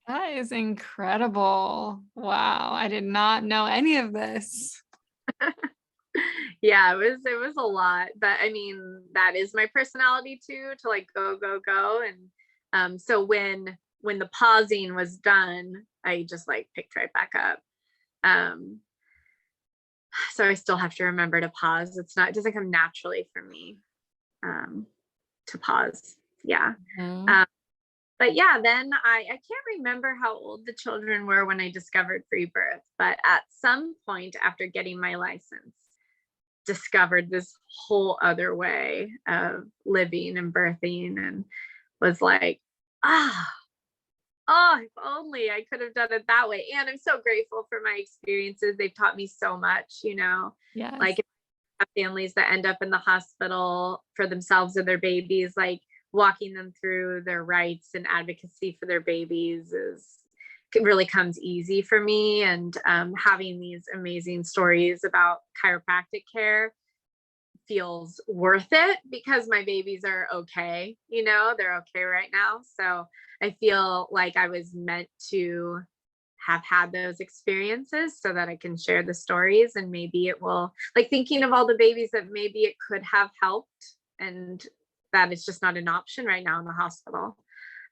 Speaker 1: That is incredible. Wow, I did not know any of this.
Speaker 2: Yeah, it was a lot, but I mean, that is my personality too, to like go, go, go. And so when the pausing was done, I just like picked right back up. Um, so I still have to remember to pause. It doesn't come naturally for me um to pause. Yeah.
Speaker 1: Mhm.
Speaker 2: Um, but yeah, then I can't remember how old the children were when I discovered free birth, but at some point after getting my license, discovered this whole other way of living and birthing, and was like, ah, oh, if only I could have done it that way. And I'm so grateful for my experiences. They've taught me so much.
Speaker 1: Yes.
Speaker 2: Like families that end up in the hospital for themselves and their babies, like walking them through their rights and advocacy for their babies really comes easy for me. And having these amazing stories about chiropractic care feels worth it because my babies are okay. They're okay right now. So I feel like I was meant to have had those experiences so that I can share the stories, and maybe it will, like, thinking of all the babies that maybe it could have helped, and that it's just not an option right now in the hospital.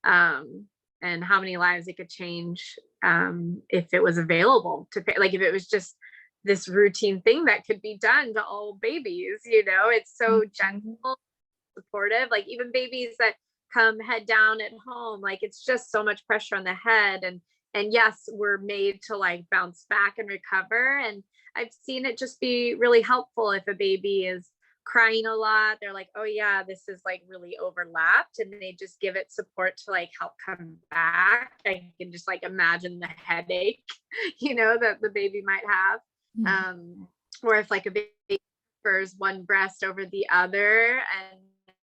Speaker 2: And how many lives it could change, if it was available to pay, like if it was just this routine thing that could be done to all babies. It's so
Speaker 1: Mhm.
Speaker 2: gentle, supportive, like even babies that come head down at home, like it's just so much pressure on the head. And yes, we're made to like bounce back and recover. And I've seen it just be really helpful if a baby is crying a lot, they're like, oh yeah, this is like really overlapped, and they just give it support to like help come back. I can just like imagine the headache, that the baby might have.
Speaker 1: Mhm.
Speaker 2: Or if like a baby prefers one breast over the other,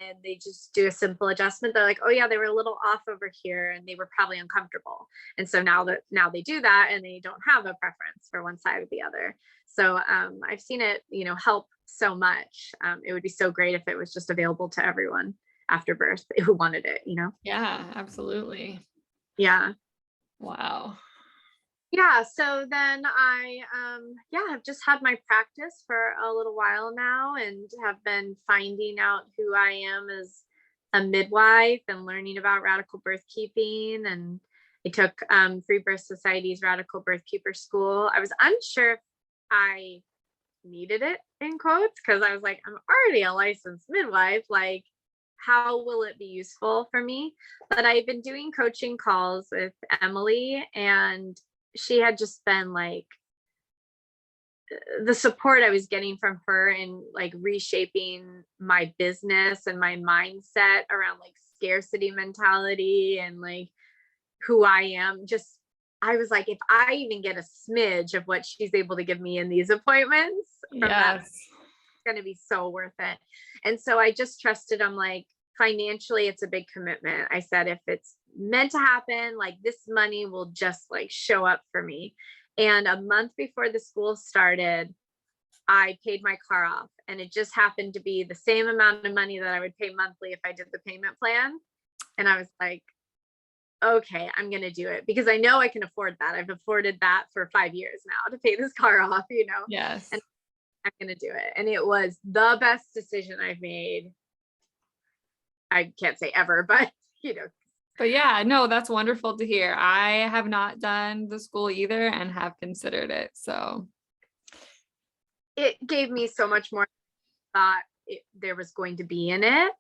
Speaker 2: and they just do a simple adjustment, they're like, oh yeah, they were a little off over here and they were probably uncomfortable. And so now they do that and they don't have a preference for one side or the other. So I've seen it, help so much. It would be so great if it was just available to everyone after birth who wanted it.
Speaker 1: Yeah, absolutely.
Speaker 2: Yeah.
Speaker 1: Wow.
Speaker 2: Yeah. So then I've just had my practice for a little while now and have been finding out who I am as a midwife and learning about radical birth keeping. And I took Free Birth Society's Radical Birth Keeper School. I was unsure if I needed it in quotes, because I was like, I'm already a licensed midwife. Like, how will it be useful for me? But I've been doing coaching calls with Emily, and she had just been like, the support I was getting from her in like reshaping my business and my mindset around like scarcity mentality and like who I am. Just, I was like, if I even get a smidge of what she's able to give me in these appointments from that,
Speaker 1: Yes.
Speaker 2: it's going to be so worth it. And so I just trusted. I'm like, financially, it's a big commitment. I said, if it's meant to happen, like this money will just like show up for me. And a month before the school started, I paid my car off, and it just happened to be the same amount of money that I would pay monthly if I did the payment plan. And I was like, okay, I'm going to do it because I know I can afford that. I've afforded that for 5 years now to pay this car off,
Speaker 1: Yes.
Speaker 2: and I'm going to do it. And it was the best decision I've made. I can't say ever, but
Speaker 1: But yeah, no, that's wonderful to hear. I have not done the school either and have considered it. So
Speaker 2: it gave me so much more thought there was going to be in it.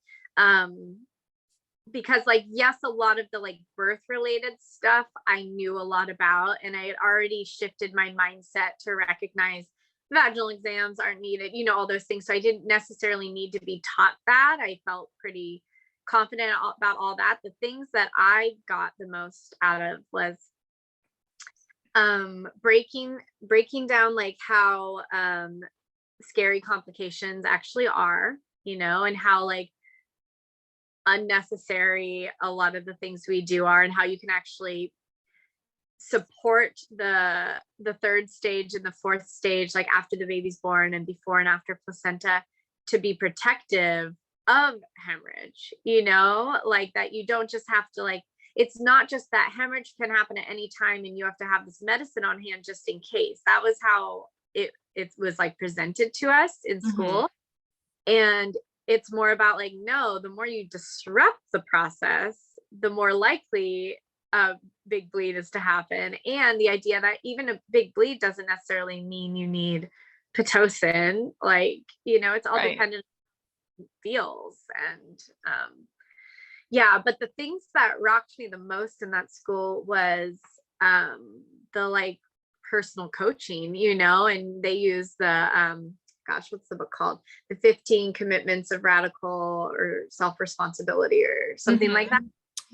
Speaker 2: Because like, yes, a lot of the like birth related stuff I knew a lot about, and I had already shifted my mindset to recognize vaginal exams aren't needed, all those things. So I didn't necessarily need to be taught that. I felt pretty confident about all that. The things that I got the most out of was breaking down like how scary complications actually are, and how like unnecessary a lot of the things we do are, and how you can actually support the third stage and the fourth stage, like after the baby's born and before and after placenta, to be protective of hemorrhage, like that you don't just have to like, it's not just that hemorrhage can happen at any time and you have to have this medicine on hand just in case. That was how it was like presented to us in
Speaker 1: mhm.
Speaker 2: school. And it's more about like, no, the more you disrupt the process, the more likely a big bleed is to happen. And the idea that even a big bleed doesn't necessarily mean you need Pitocin. Like, it's all
Speaker 1: Right.
Speaker 2: dependent on feels. And yeah, but the things that rocked me the most in that school was the like personal coaching, and they use the gosh, what's the book called? The 15 Commitments of Radical or Self-Responsibility or something like that.
Speaker 1: Mhm.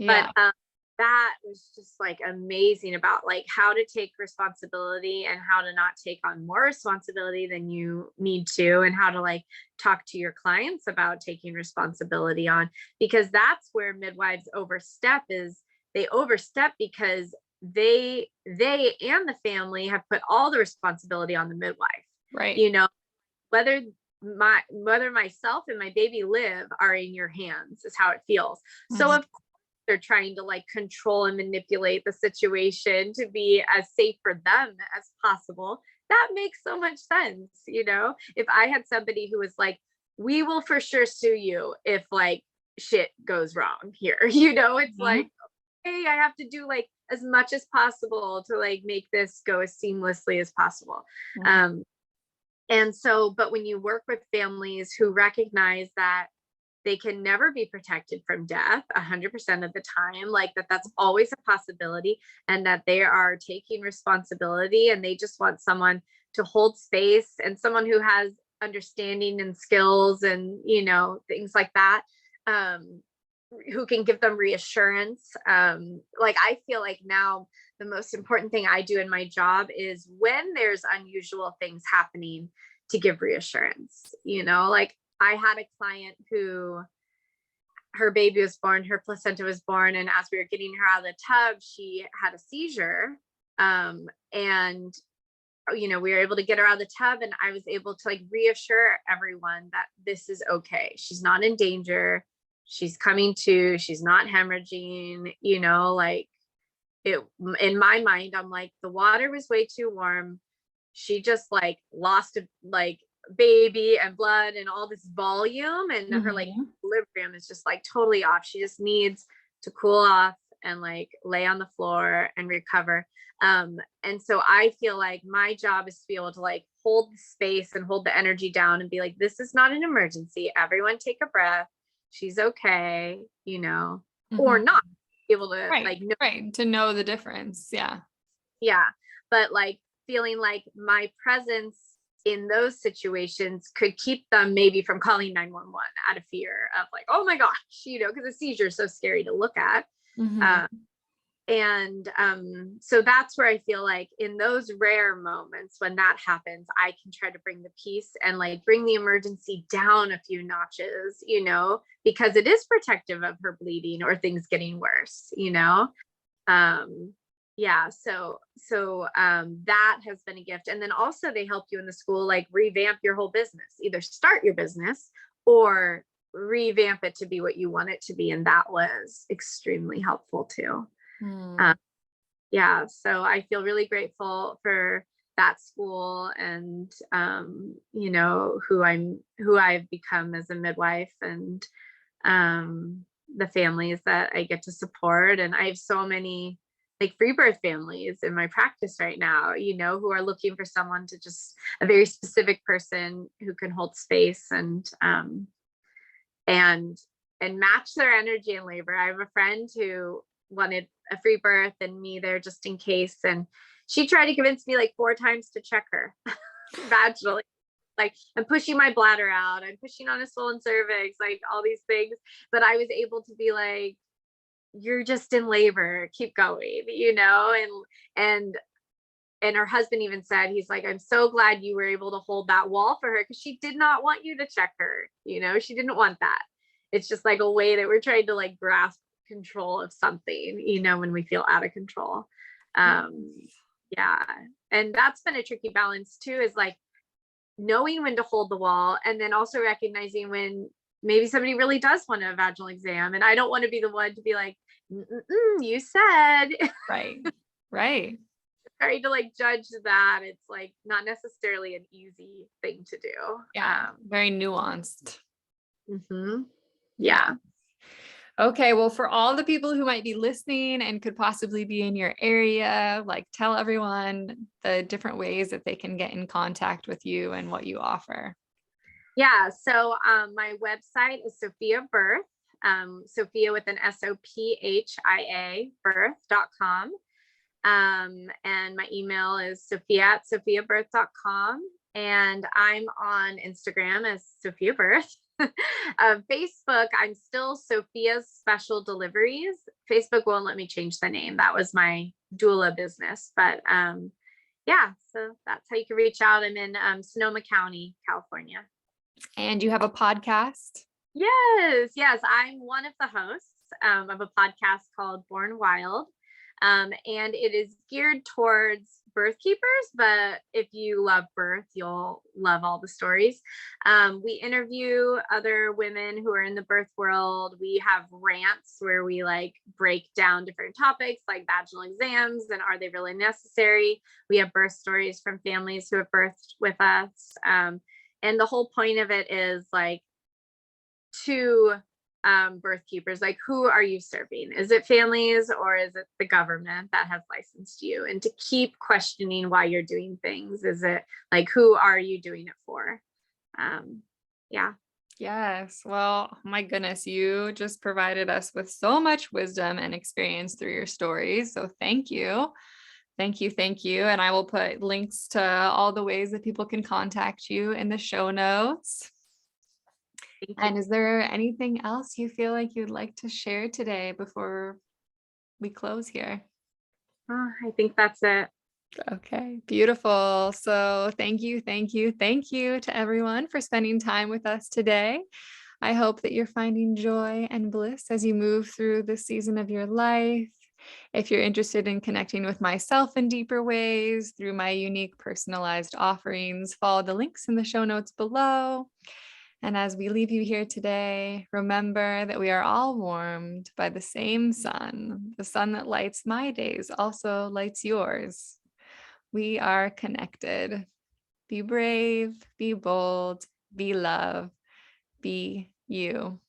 Speaker 2: But
Speaker 1: Yeah.
Speaker 2: that was just like amazing about like how to take responsibility and how to not take on more responsibility than you need to, and how to like talk to your clients about taking responsibility on, because that's where midwives overstep. Is they overstep because they and the family have put all the responsibility on the midwife,
Speaker 1: Right.
Speaker 2: you know whether myself and my baby live are in your hands is how it feels. So
Speaker 1: Mhm.
Speaker 2: of course they're trying to like control and manipulate the situation to be as safe for them as possible. That makes so much sense. If I had somebody who was like, we will for sure sue you if like shit goes wrong here, it's
Speaker 1: Mhm.
Speaker 2: like, hey, I have to do like as much as possible to like make this go as seamlessly as possible.
Speaker 1: Mhm.
Speaker 2: um and so, but when you work with families who recognize that they can never be protected from death 100% of the time, like that's always a possibility, and that they are taking responsibility and they just want someone to hold space and someone who has understanding and skills and, things like that. Who can give them reassurance. Like I feel like now the most important thing I do in my job is when there's unusual things happening to give reassurance. Like I had a client who her baby was born, her placenta was born, and as we were getting her out of the tub, she had a seizure. And we were able to get her out of the tub, and I was able to like reassure everyone that this is okay. She's not in danger. She's coming to, she's not hemorrhaging, like it, in my mind, I'm like, the water was way too warm. She just like lost a like baby and blood and all this volume, and her like equilibrium is just like totally off. She just needs to cool off and like lay on the floor and recover. And so I feel like my job is to be able to like hold the space and hold the energy down and be like, this is not an emergency. Everyone take a breath. She's okay, or not be able to
Speaker 1: right. To know the difference. Yeah.
Speaker 2: Yeah. But like feeling like my presence in those situations could keep them maybe from calling 911 out of fear of like, oh my gosh, because a seizure is so scary to look at. And so that's where I feel like in those rare moments when that happens, I can try to bring the peace and like bring the emergency down a few notches, because it is protective of her bleeding or things getting worse, yeah. So that has been a gift. And then also they help you in the school, like revamp your whole business, either start your business or revamp it to be what you want it to be. And that was extremely helpful too. Yeah, so I feel really grateful for that school and who I've become as a midwife, and the families that I get to support. And I have so many like free birth families in my practice right now, who are looking for someone to just a very specific person who can hold space and match their energy in labor. I have a friend who wanted a free birth and me there just in case, and she tried to convince me like 4 times to check her vaginally, like I'm pushing my bladder out, I'm pushing on a swollen cervix, like all these things, but I was able to be like, you're just in labor, keep going, and her husband even said, he's like, I'm so glad you were able to hold that wall for her, because she did not want you to check her, she didn't want that. It's just like a way that we're trying to like grasp control of something, when we feel out of control. Yeah. And that's been a tricky balance too, is like knowing when to hold the wall, and then also recognizing when maybe somebody really does want a vaginal exam, and I don't want to be the one to be like, you said.
Speaker 1: Right.
Speaker 2: Trying to like judge that, it's like not necessarily an easy thing to do.
Speaker 1: Yeah. Very nuanced.
Speaker 2: Yeah.
Speaker 1: Okay. Well, for all the people who might be listening and could possibly be in your area, like tell everyone the different ways that they can get in contact with you and what you offer.
Speaker 2: Yeah. So my website is Sophia Birth, Sophia with an Sophia birth.com. And my email is sophia@sophiabirth.com. And I'm on Instagram as Sophia Birth. Facebook, I'm still Sophia's Special Deliveries. Facebook won't let me change the name. That was my doula business. But yeah, so that's how you can reach out. I'm in Sonoma County, California.
Speaker 1: And you have a podcast?
Speaker 2: Yes. I'm one of the hosts of a podcast called Born Wild. And it is geared towards birth keepers, but if you love birth, you'll love all the stories. We interview other women who are in the birth world. We have rants where we like break down different topics like vaginal exams and are they really necessary. We have birth stories from families who have birthed with us. And the whole point of it is like to birth keepers, like who are you serving? Is it families or is it the government that has licensed you? And to keep questioning why you're doing things. Is it like, who are you doing it for? Yeah.
Speaker 1: Yes. Well, my goodness, you just provided us with so much wisdom and experience through your stories. So thank you. Thank you. Thank you. And I will put links to all the ways that people can contact you in the show notes.
Speaker 2: Thank you.
Speaker 1: And is there anything else you feel like you'd like to share today before we close here?
Speaker 2: Oh, I think that's it.
Speaker 1: Okay, beautiful. So thank you, thank you, thank you to everyone for spending time with us today. I hope that you're finding joy and bliss as you move through this season of your life. If you're interested in connecting with myself in deeper ways through my unique personalized offerings, follow the links in the show notes below. And as we leave you here today, remember that we are all warmed by the same sun. The sun that lights my days also lights yours. We are connected. Be brave, be bold, be love, be you.